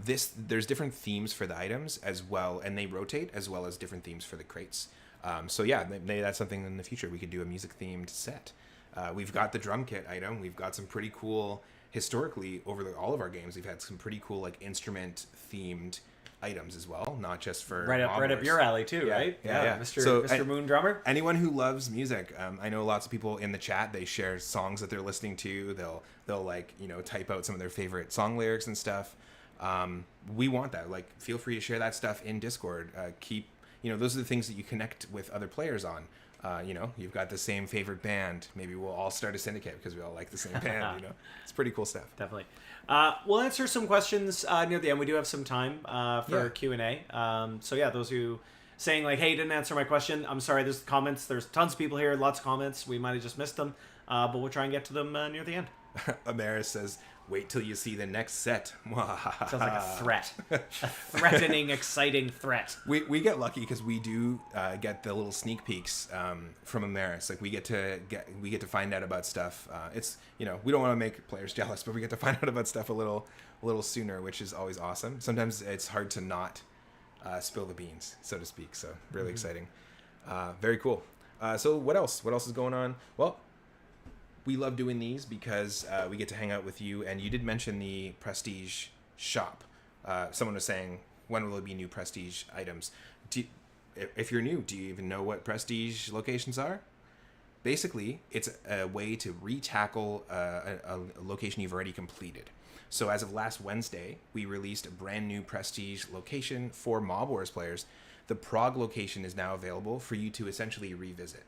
There's different themes for the items as well, and they rotate as well as different themes for the crates. So yeah, maybe that's something in the future we could do a music themed set. We've got the drum kit item. We've got some pretty cool, historically over all of our games, we've had some pretty cool like instrument themed items as well, not just for right up your alley too, right? Yeah. Mr. Moon Drummer. Anyone who loves music, I know lots of people in the chat. They share songs that they're listening to. They'll like type out some of their favorite song lyrics and stuff. We want that. Like, feel free to share that stuff in Discord. Those are the things that you connect with other players on. You've got the same favorite band. Maybe we'll all start a syndicate because we all like the same band. It's pretty cool stuff. Definitely. We'll answer some questions near the end. We do have some time for Q&A. So yeah, those who saying like, hey, didn't answer my question, I'm sorry, there's comments. There's tons of people here, lots of comments. We might have just missed them, but we'll try and get to them near the end. Amaris says, wait till you see the next set. Sounds like a threat. A threatening, exciting threat. We get lucky because we do get the little sneak peeks from Amaris. Like we get to find out about stuff. It's we don't want to make players jealous, but we get to find out about stuff a little sooner, which is always awesome. Sometimes it's hard to not spill the beans, so to speak. So really exciting. Very cool. So what else? What else is going on? Well, we love doing these because we get to hang out with you. And you did mention the Prestige shop. Someone was saying, when will there be new Prestige items? If you're new, do you even know what Prestige locations are? Basically, it's a way to re-tackle a location you've already completed. So as of last Wednesday, we released a brand new Prestige location for Mob Wars players. The Prague location is now available for you to essentially revisit.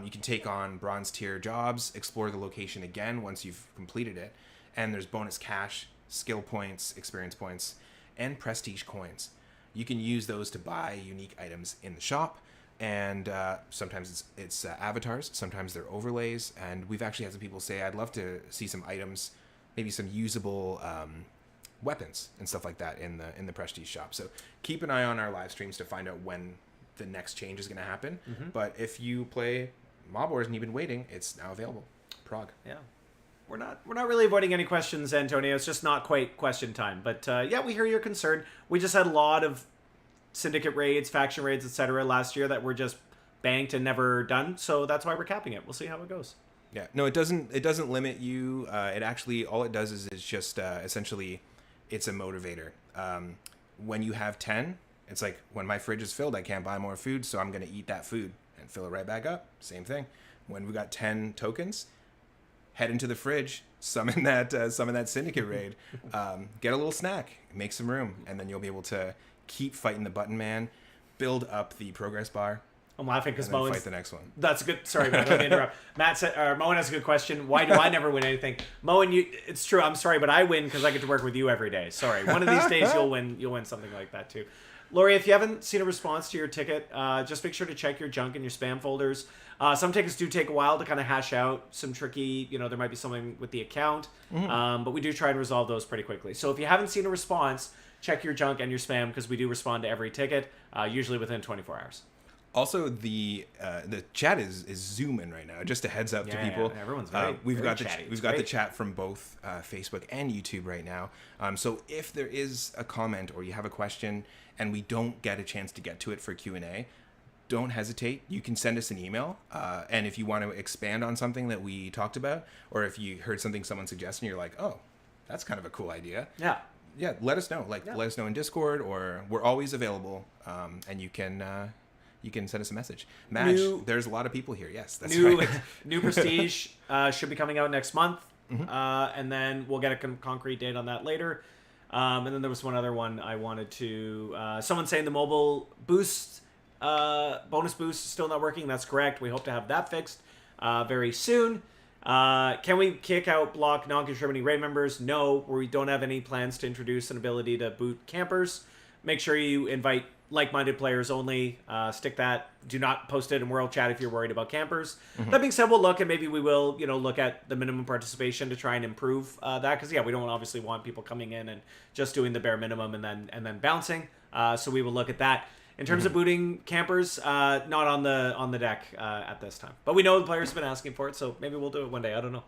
You can take on bronze tier jobs, explore the location again once you've completed it, and there's bonus cash, skill points, experience points, and prestige coins. You can use those to buy unique items in the shop, and sometimes it's avatars, sometimes they're overlays, and we've actually had some people say, I'd love to see some items, maybe some usable weapons and stuff like that in the prestige shop. So keep an eye on our live streams to find out when the next change is going to happen. But if you play Mob Wars and you've been waiting, it's now available. Prague. Yeah. We're not really avoiding any questions, Antonio. It's just not quite question time. But yeah, we hear your concern. We just had a lot of syndicate raids, faction raids, etc. last year that were just banked and never done. So that's why we're capping it. We'll see how it goes. Yeah. No, it doesn't limit you. It actually, all it does is just essentially it's a motivator. When you have 10 It's like when my fridge is filled, I can't buy more food, so I'm going to eat that food and fill it right back up. Same thing. When we got 10 tokens, head into the fridge, summon that Syndicate raid, get a little snack, make some room, and then you'll be able to keep fighting the button man, build up the progress bar. I'm laughing because Moen fight the next one. That's a good. Sorry, Matt, don't interrupt. Matt said, Moen has a good question. Why do I never win anything? Moen, it's true. I'm sorry, but I win because I get to work with you every day. Sorry. One of these days you'll win. You'll win something like that too. Lori, if you haven't seen a response to your ticket, just make sure to check your junk and your spam folders. Some tickets do take a while to kind of hash out. Some tricky, there might be something with the account, but we do try and resolve those pretty quickly. So if you haven't seen a response, check your junk and your spam because we do respond to every ticket, usually within 24 hours. Also, the chat is zooming right now. Just a heads up to people. Yeah, everyone's very, we've got chatty. we've got the chat from both Facebook and YouTube right now. So if there is a comment or you have a question and we don't get a chance to get to it for Q&A, don't hesitate. You can send us an email. And if you want to expand on something that we talked about, or if you heard something someone suggested and you're like, oh, that's kind of a cool idea. Yeah, let us know. Let us know in Discord, or we're always available. And you can send us a message. Madge, there's a lot of people here. Yes, that's right. New Prestige should be coming out next month. And then we'll get a concrete date on that later. And then there was one other one I wanted to... someone saying the mobile boost, bonus boost is still not working. That's correct. We hope to have that fixed very soon. Can we kick out block non-contributing raid members? No, we don't have any plans to introduce an ability to boot campers. Make sure you invite like-minded players only. Stick that. Do not post it in World Chat if you're worried about campers. That being said, we'll look, and maybe we will, look at the minimum participation to try and improve that. Because we don't obviously want people coming in and just doing the bare minimum and then bouncing. So we will look at that. In terms of booting campers, not on the deck at this time. But we know the players have been asking for it, so maybe we'll do it one day. I don't know,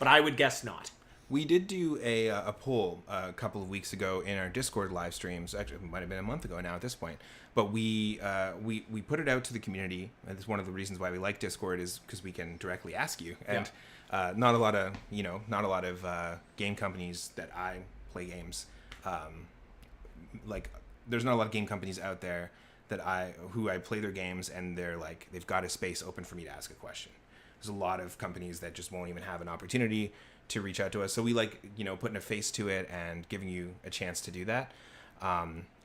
but I would guess not. We did do a poll a couple of weeks ago in our Discord live streams. Actually, it might have been a month ago now at this point. But we put it out to the community. And it's one of the reasons why we like Discord is because we can directly ask you. And not a lot of game companies that I play games. There's not a lot of game companies out there who I play their games and they've got a space open for me to ask a question. There's a lot of companies that just won't even have an opportunity to reach out to us. So we putting a face to it and giving you a chance to do that.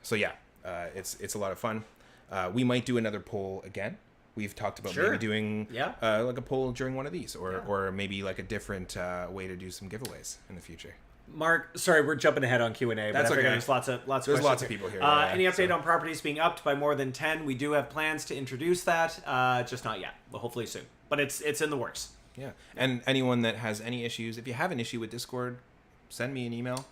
It's a lot of fun. We might do another poll again. We've talked about maybe doing a poll during one of these or maybe a different way to do some giveaways in the future. Mark, sorry, we're jumping ahead on Q&A. That's okay. There's lots of There's lots of people here. Any update on properties being upped by more than 10? We do have plans to introduce that, just not yet. But hopefully soon. But it's in the works. Yeah. And anyone that has any issues, if you have an issue with Discord, send me an email.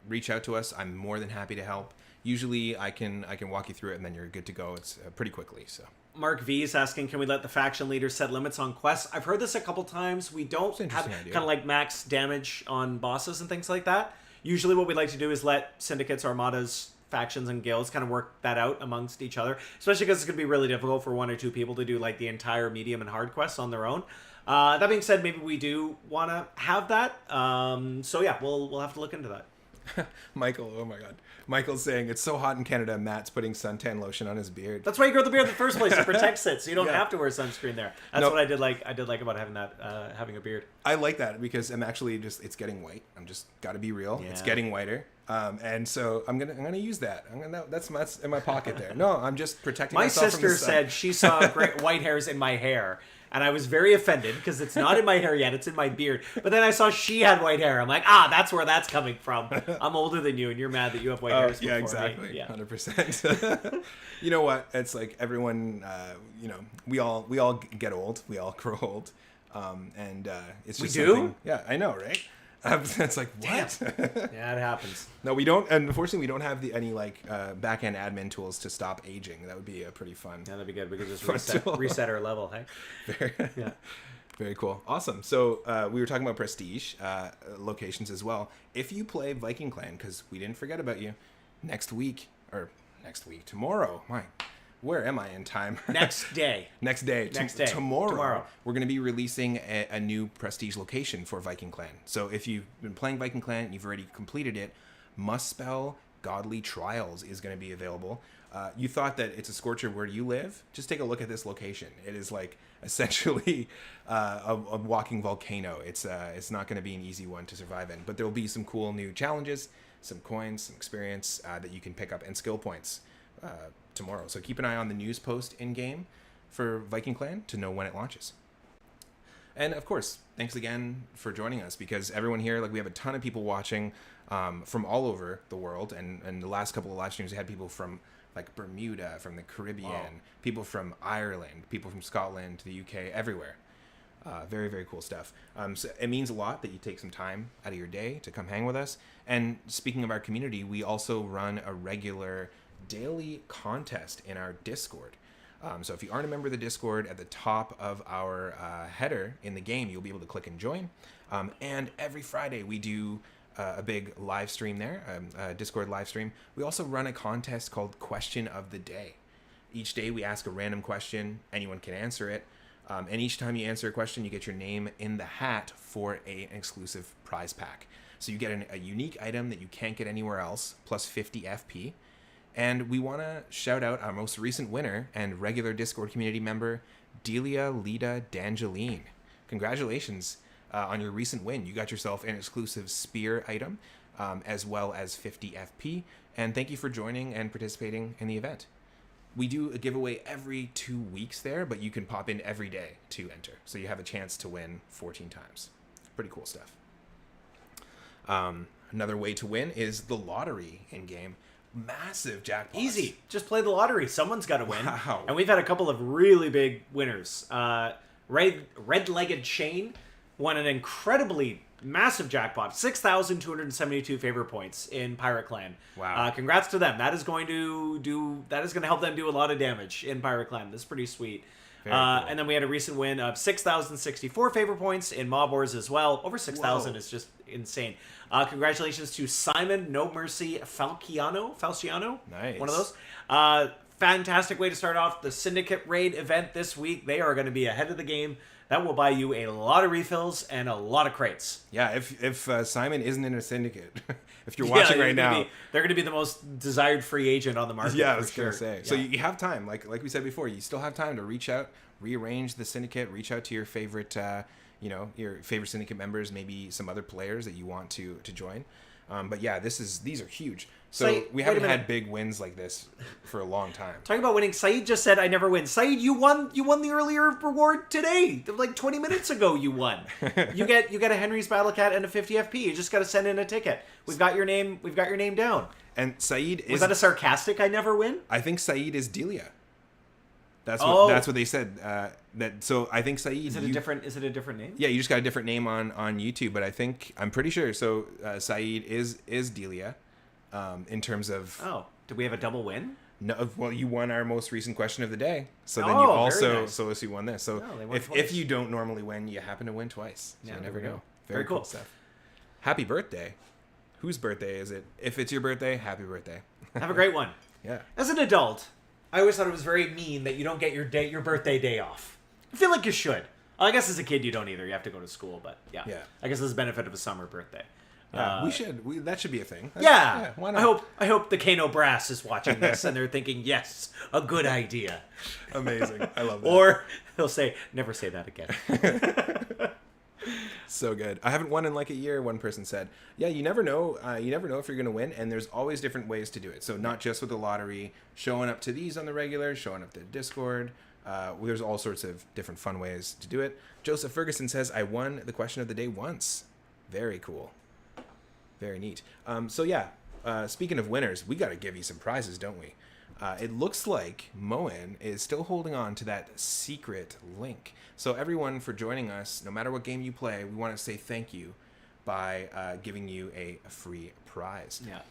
Reach out to us. I'm more than happy to help. Usually I can walk you through it and then you're good to go. It's pretty quickly. So Mark V is asking, can we let the faction leaders set limits on quests? I've heard this a couple times. We don't have kind of like max damage on bosses and things like that. Usually what we like to do is let syndicates, armadas, factions, and guilds kind of work that out amongst each other, especially because it's going to be really difficult for one or two people to do the entire medium and hard quests on their own. That being said, maybe we do want to have that. We'll have to look into that. Michael, oh my god. Michael's saying it's so hot in Canada, Matt's putting suntan lotion on his beard. That's why you grow the beard in the first place. It protects it, so you don't have to wear sunscreen there. That's what I did like about having that, having a beard. I like that because I'm actually it's getting white. I'm just got to be real. Yeah. It's getting whiter. And so I'm gonna use that. That's in my pocket there. No, I'm just protecting myself from the sun. My sister said she saw great white hairs in my hair. And I was very offended because it's not in my hair yet. It's in my beard. But then I saw she had white hair. I'm like, that's where that's coming from. I'm older than you, and you're mad that you have white hairs before exactly. me. Yeah, 100%. You know what? It's like everyone, we all get old. We all grow old. It's just we do? Something, yeah, I know, right? It's like, what? Yeah, it happens. No, we don't. And unfortunately, we don't have any back-end admin tools to stop aging. That would be pretty fun. Yeah, that'd be good. We could just reset our level, hey? Very cool. Awesome. So we were talking about prestige locations as well. If you play Viking Clan, because we didn't forget about you, tomorrow, where am I in time? Next day. Tomorrow. We're going to be releasing a new prestige location for Viking Clan. So if you've been playing Viking Clan and you've already completed it, Must Spell Godly Trials is going to be available. You thought that it's a scorcher where you live? Just take a look at this location. It is like essentially a walking volcano. It's not going to be an easy one to survive in, but there will be some cool new challenges, some coins, some experience that you can pick up, and skill points tomorrow. So keep an eye on the news post in game for Viking Clan to know when it launches. And of course, thanks again for joining us, because everyone here, like, we have a ton of people watching from all over the world, and the last couple of live streams we had people from like Bermuda, from the Caribbean, people from Ireland, people from Scotland, the UK, everywhere. Very, very cool stuff. So it means a lot that you take some time out of your day to come hang with us. And speaking of our community, we also run a regular daily contest in our Discord. So if you aren't a member of the Discord, at the top of our header in the game, you'll be able to click and join. And every Friday we do a big live stream there, a Discord live stream. We also run a contest called Question of the Day. Each day we ask a random question. Anyone can answer it. And each time you answer a question, you get your name in the hat for an exclusive prize pack. So you get a unique item that you can't get anywhere else, plus 50 FP. And we want to shout out our most recent winner and regular Discord community member, Delia Lita Dangeline. Congratulations on your recent win. You got yourself an exclusive spear item, as well as 50 FP. And thank you for joining and participating in the event. We do a giveaway every 2 weeks there, but you can pop in every day to enter. So you have a chance to win 14 times. Pretty cool stuff. Another way to win is the lottery in-game. Massive jackpots. Easy. Just play the lottery. Someone's got to win. Wow. And we've had a couple of really big winners. Red-Legged Shane won an incredibly massive jackpot. 6,272 favor points in Pirate Clan. Wow. Congrats to them. That is going to help them do a lot of damage in Pirate Clan. That's pretty sweet. Very cool. And then we had a recent win of 6,064 favor points in Mob Wars as well. Over 6,000 is just insane. Congratulations to Simon No Mercy Falciano. Nice. One of those. Fantastic way to start off the Syndicate Raid event this week. They are going to be ahead of the game. That will buy you a lot of refills and a lot of crates. Yeah, if Simon isn't in a syndicate, if you're watching right now, they're going to be the most desired free agent on the market. Yeah, I was going to say. So you have time, like we said before, you still have time to reach out, rearrange the syndicate, reach out to your favorite, your favorite syndicate members, maybe some other players that you want to join. But yeah, these are huge. So we haven't had big wins like this for a long time. Talking about winning, Saeed just said, "I never win." Saeed, you won the earlier reward today. Like 20 minutes ago, you won. You get a Henry's Battle Cat and a 50 FP. You just got to send in a ticket. We've got your name down. And Saeed is... Was that a sarcastic "I never win"? I think Saeed is Delia. That's what they said. So I think Saeed... Is it a different name? Yeah, you just got a different name on YouTube, but I'm pretty sure. So Saeed is Delia, in terms of... Oh, did we have a double win? No, well, you won our most recent question of the day. So then you also you won this. So if you don't normally win, you happen to win twice. So you never know. Very cool stuff. Happy birthday. Whose birthday is it? If it's your birthday, happy birthday. Have a great one. Yeah. As an adult, I always thought it was very mean that you don't get your birthday day off. I feel like you should. I guess as a kid you don't either. You have to go to school, but yeah. I guess there's a benefit of a summer birthday. Yeah, that should be a thing. Yeah. Why not? I hope the Kano brass is watching this and they're thinking, yes, a good idea. Amazing. I love that. Or they'll say, never say that again. So good. I haven't won in like a year, one person said. Yeah, you never know. You never know if you're going to win, and there's always different ways to do it. So not just with the lottery, showing up to these on the regular, showing up to Discord. There's all sorts of different fun ways to do it. Joseph Ferguson says, I won the question of the day once. Very cool. Very neat. Speaking of winners, we got to give you some prizes, don't we? It looks like Moen is still holding on to that secret link. So everyone, for joining us, no matter what game you play, we want to say thank you by giving you a free prize. Yeah.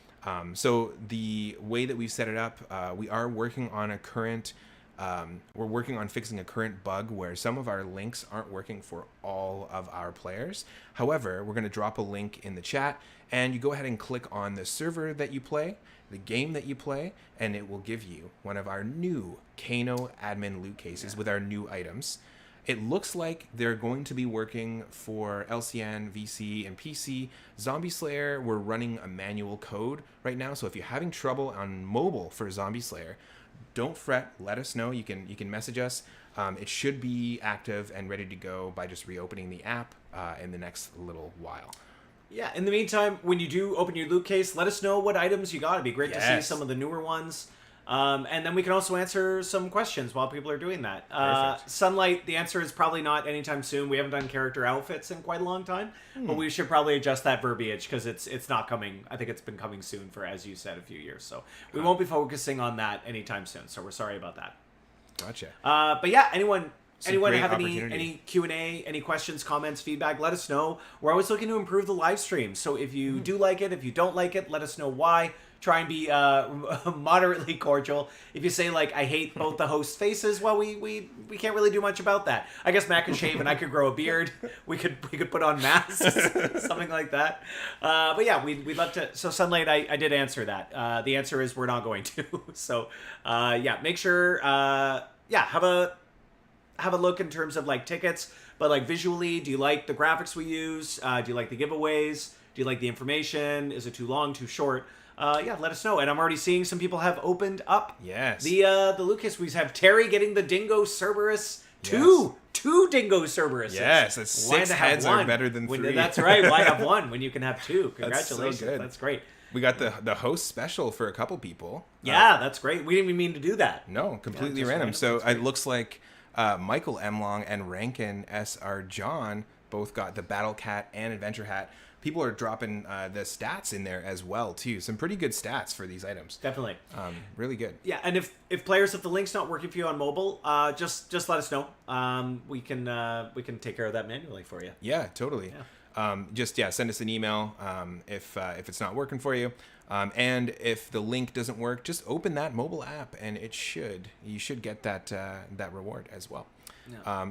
So the way that we've set it up, we are working on we're working on fixing a current bug where some of our links aren't working for all of our players. However, we're going to drop a link in the chat, and you go ahead and click on the server that you play, the game that you play, and it will give you one of our new Kano admin loot cases with our new items. It looks like they're going to be working for LCN, VC, and PC. Zombie Slayer, we're running a manual code right now, so if you're having trouble on mobile for Zombie Slayer, don't fret. Let us know. You can message us. It should be active and ready to go by just reopening the app in the next little while. Yeah, in the meantime, when you do open your loot case, let us know what items you got. It'd be great to see some of the newer ones. And then we can also answer some questions while people are doing that. Sunlight, the answer is probably not anytime soon. We haven't done character outfits in quite a long time, but we should probably adjust that verbiage because it's not coming. I think it's been coming soon for, as you said, a few years. So we won't be focusing on that anytime soon. So we're sorry about that. Gotcha. But yeah, anyone have any Q&A, any questions, comments, feedback, let us know. We're always looking to improve the live stream. So if you do like it, if you don't like it, let us know why. Try and be moderately cordial. If you say, like, I hate both the hosts' faces, well, we can't really do much about that. I guess Matt could shave and I could grow a beard. We could put on masks, something like that. But yeah, we'd love to. So Sunlight, I did answer that. The answer is we're not going to. So yeah, make sure, have a look in terms of, like, tickets. But, like, visually, do you like the graphics we use? Do you like the giveaways? Do you like the information? Is it too long, too short? Yeah, let us know. And I'm already seeing some people have opened up the loot case. We have Terry getting the Dingo Cerberus. Two Dingo Cerberuses. Yes, that's 6 heads are better than 3. That's right. Why have one when you can have 2? Congratulations. That's so good. That's great. We got the host special for a couple people. Yeah, that's great. We didn't even mean to do that. No, completely random. So it looks like Michael Emlong and Rankin S.R. John both got the Battle Cat and Adventure Hat. People are dropping the stats in there as well, too. Some pretty good stats for these items. Definitely. Really good. Yeah, and if the link's not working for you on mobile, just let us know. We can take care of that manually for you. Yeah, totally. Yeah. Send us an email if it's not working for you. And if the link doesn't work, just open that mobile app and you should get that reward as well.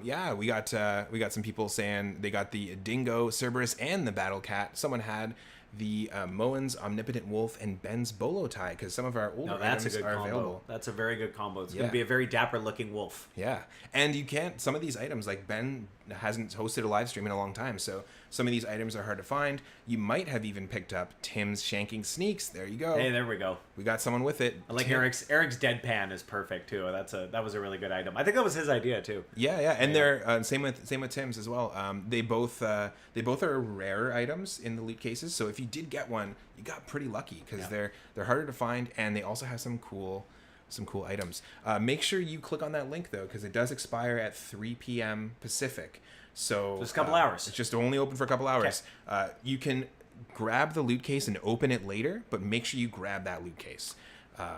Yeah. We got some people saying they got the Dingo Cerberus and the Battle Cat. Someone had the Moen's Omnipotent Wolf and Ben's Bolo Tie because some of our older items are available. That's a very good combo. It's going to be a very dapper looking wolf. Yeah, and you can't. Some of these items, like Ben hasn't hosted a live stream in a long time, so some of these items are hard to find. You might have even picked up Tim's Shanking Sneaks. There you go. Hey, there we go. We got someone with it. I like Eric's deadpan is perfect too. That was a really good item. I think that was his idea too. Yeah, and they're same with Tim's as well. They both are rare items in the loot cases. So if you did get one, you got pretty lucky because they're harder to find, and they also have some cool items. Make sure you click on that link though, because it does expire at 3 p.m. Pacific. So just a couple hours. It's just only open for a couple hours. Okay. You can grab the loot case and open it later, but make sure you grab that loot case.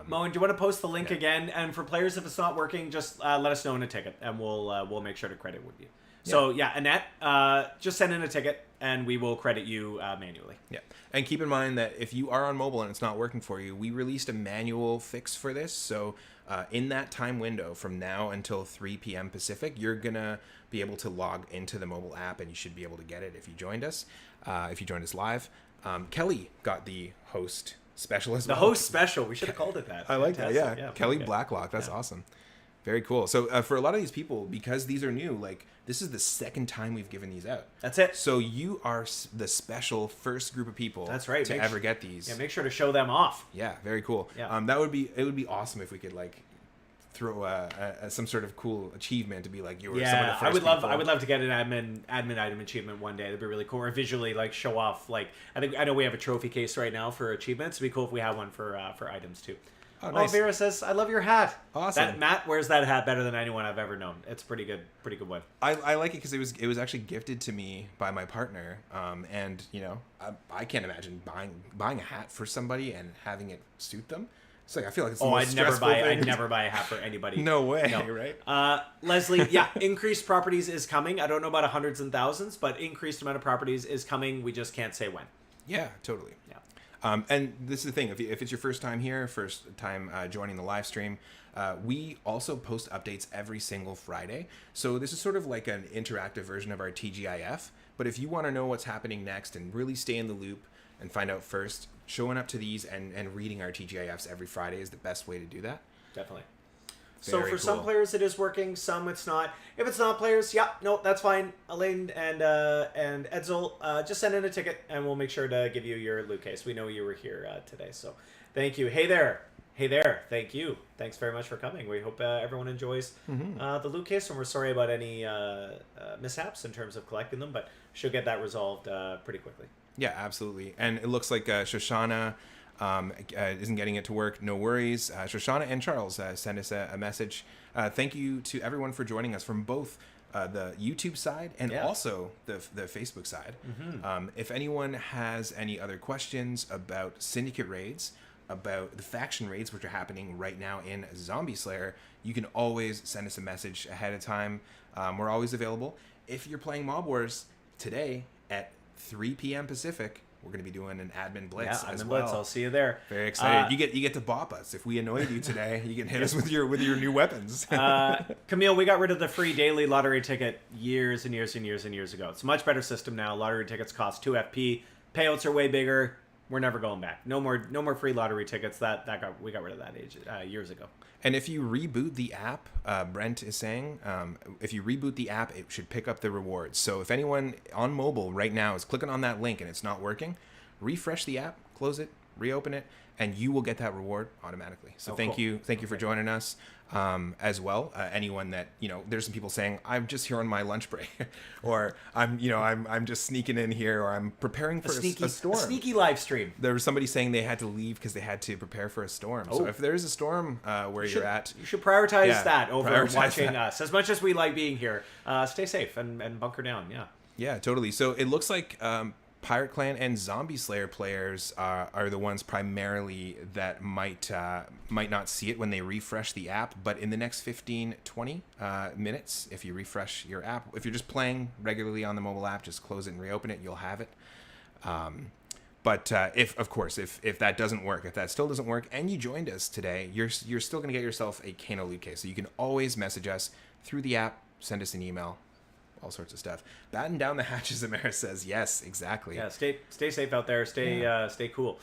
Moen, do you want to post the link again? And for players, if it's not working, just let us know in a ticket, and we'll make sure to credit with you. So yeah, Annette, just send in a ticket, and we will credit you manually. Yeah, and keep in mind that if you are on mobile and it's not working for you, we released a manual fix for this. So in that time window from now until 3 p.m. Pacific, you're gonna be able to log into the mobile app, and you should be able to get it if you joined us. If you joined us live, Kelly got the host special as well. The host special. We should have called it that. I like that. Yeah, Kelly Blacklock. That's awesome. Very cool. So for a lot of these people, because these are new, like this is the second time we've given these out. That's it. So you are the special first group of people. That's right. To ever get these. Yeah, make sure to show them off. Yeah, very cool. Yeah. It would be awesome if we could like throw some sort of cool achievement to be like you were some of the first I would love to get an admin item achievement one day. That'd be really cool. Or visually like show off like I know we have a trophy case right now for achievements. It'd be cool if we have one for items too. Oh, nice. Vera says, "I love your hat." Awesome. Matt wears that hat better than anyone I've ever known. It's pretty good one. I like it because it was actually gifted to me by my partner. And you know, I can't imagine buying a hat for somebody and having it suit them. It's like I feel like it's the most stressful thing. I'd never buy a hat for anybody. No way, no. Right? Leslie, yeah, increased properties is coming. I don't know about hundreds and thousands, but increased amount of properties is coming. We just can't say when. Yeah, totally. Yeah. And this is the thing, if it's your first time here, first time joining the live stream, we also post updates every single Friday. So this is sort of like an interactive version of our TGIF. But if you want to know what's happening next and really stay in the loop and find out first, showing up to these and reading our TGIFs every Friday is the best way to do that. Definitely. So Very for some cool. players it is working, some it's not. If it's not players, yeah, no, that's fine. Elaine and Edsel, just send in a ticket and we'll make sure to give you your loot case. We know you were here today, so thank you. Hey there. Thank you. Thanks very much for coming. We hope everyone enjoys the loot case, and we're sorry about any mishaps in terms of collecting them, but should get that resolved pretty quickly. Yeah, absolutely. And it looks like Shoshana isn't getting it to work. No worries. Shoshana and Charles sent us a message. Thank you to everyone for joining us from both the YouTube side and also the Facebook side. If anyone has any other questions about Syndicate Raids, about the faction raids, which are happening right now in Zombie Slayer, you can always send us a message ahead of time. We're always available. If you're playing Mob Wars today at 3 p.m. Pacific, we're going to be doing an admin blitz as well. Blitz. I'll see you there. Very excited. You get to bop us. If we annoyed you today, you can hit us with your new weapons. Camille, we got rid of the free daily lottery ticket years and years and years and years ago. It's a much better system now. Lottery tickets cost 2 FP. Payouts are way bigger. We're never going back. No more free lottery tickets. We got rid of that years ago. And if you reboot the app, Brent is saying, if you reboot the app, it should pick up the rewards. So if anyone on mobile right now is clicking on that link and it's not working, refresh the app, close it, reopen it, and you will get that reward automatically. So thank you for joining us as well. Anyone that, there's some people saying, I'm just here on my lunch break, or I'm just sneaking in here, or I'm preparing for a storm. A sneaky live stream. There was somebody saying they had to leave because they had to prepare for a storm. So if there's a storm where you're at, you should prioritize that over watching us. As much as we like being here, stay safe and bunker down. Yeah, totally. So it looks like Pirate Clan and Zombie Slayer players are the ones primarily that might not see it when they refresh the app, but in the next 20 minutes, if you refresh your app, if you're just playing regularly on the mobile app, just close it and reopen it, you'll have it. But if that doesn't work, if that still doesn't work, and you joined us today, you're still going to get yourself a Kano Loot Case. So you can always message us through the app, send us an email, all sorts of stuff. Batten down the hatches, Amara says. Yes, exactly. Yeah, stay safe out there. Stay cool.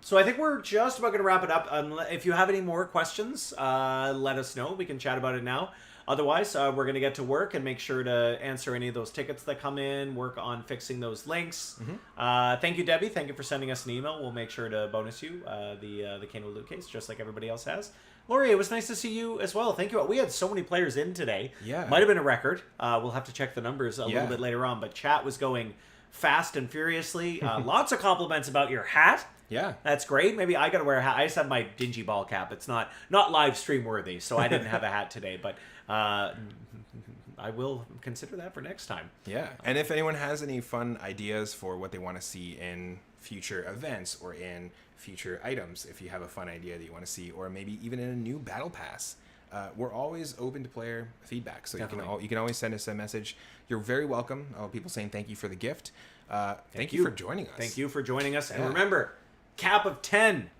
So I think we're just about going to wrap it up. If you have any more questions, let us know. We can chat about it now. Otherwise, we're going to get to work and make sure to answer any of those tickets that come in, work on fixing those links. Thank you, Debbie. Thank you for sending us an email. We'll make sure to bonus you the Kano Loot Case, just like everybody else has. Lori, it was nice to see you as well. Thank you. We had so many players in today. Yeah. Might have been a record. We'll have to check the numbers a little bit later on, but chat was going fast and furiously. Lots of compliments about your hat. Yeah. That's great. Maybe I got to wear a hat. I just have my dingy ball cap. It's not live stream worthy, so I didn't have a hat today, but I will consider that for next time. Yeah. And if anyone has any fun ideas for what they want to see in future events or in future items, if you have a fun idea that you want to see, or maybe even in a new battle pass, we're always open to player feedback. So you can always send us a message. You're very welcome. People saying thank you for the gift. Thank you for joining us. Thank you for joining us. And remember, cap of 10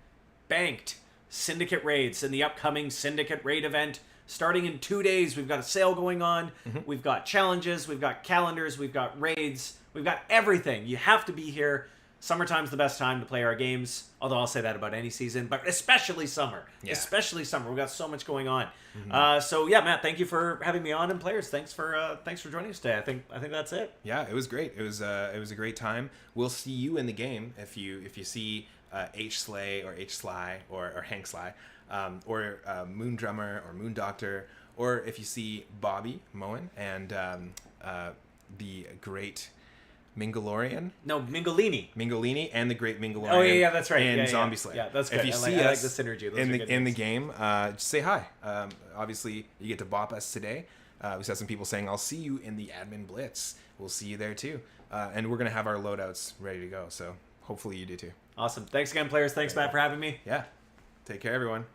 banked Syndicate Raids in the upcoming Syndicate Raid event. Starting in 2 days, we've got a sale going on. We've got challenges, we've got calendars, we've got raids, we've got everything. You have to be here. Summertime's the best time to play our games, although I'll say that about any season, but especially summer. Yeah. Especially summer. We've got so much going on. Matt, thank you for having me on, and players, thanks for joining us today. I think that's it. Yeah, it was great. It was a great time. We'll see you in the game if you see H Slay or H Sly or Hank Sly, or Moon Drummer or Moon Doctor, or if you see Bobby Moen and the great Mingolorian. No, Mingolini and the Great Mingolorian. Oh yeah, that's right. And Zombie Slayer. Yeah, that's good. If you see us, I like the synergy. In the game, just say hi. Obviously, you get to bop us today. We saw some people saying, "I'll see you in the admin blitz." We'll see you there too, and we're gonna have our loadouts ready to go. So hopefully you do too. Awesome. Thanks again, players. Thanks, Matt, for having me. Yeah. Take care, everyone.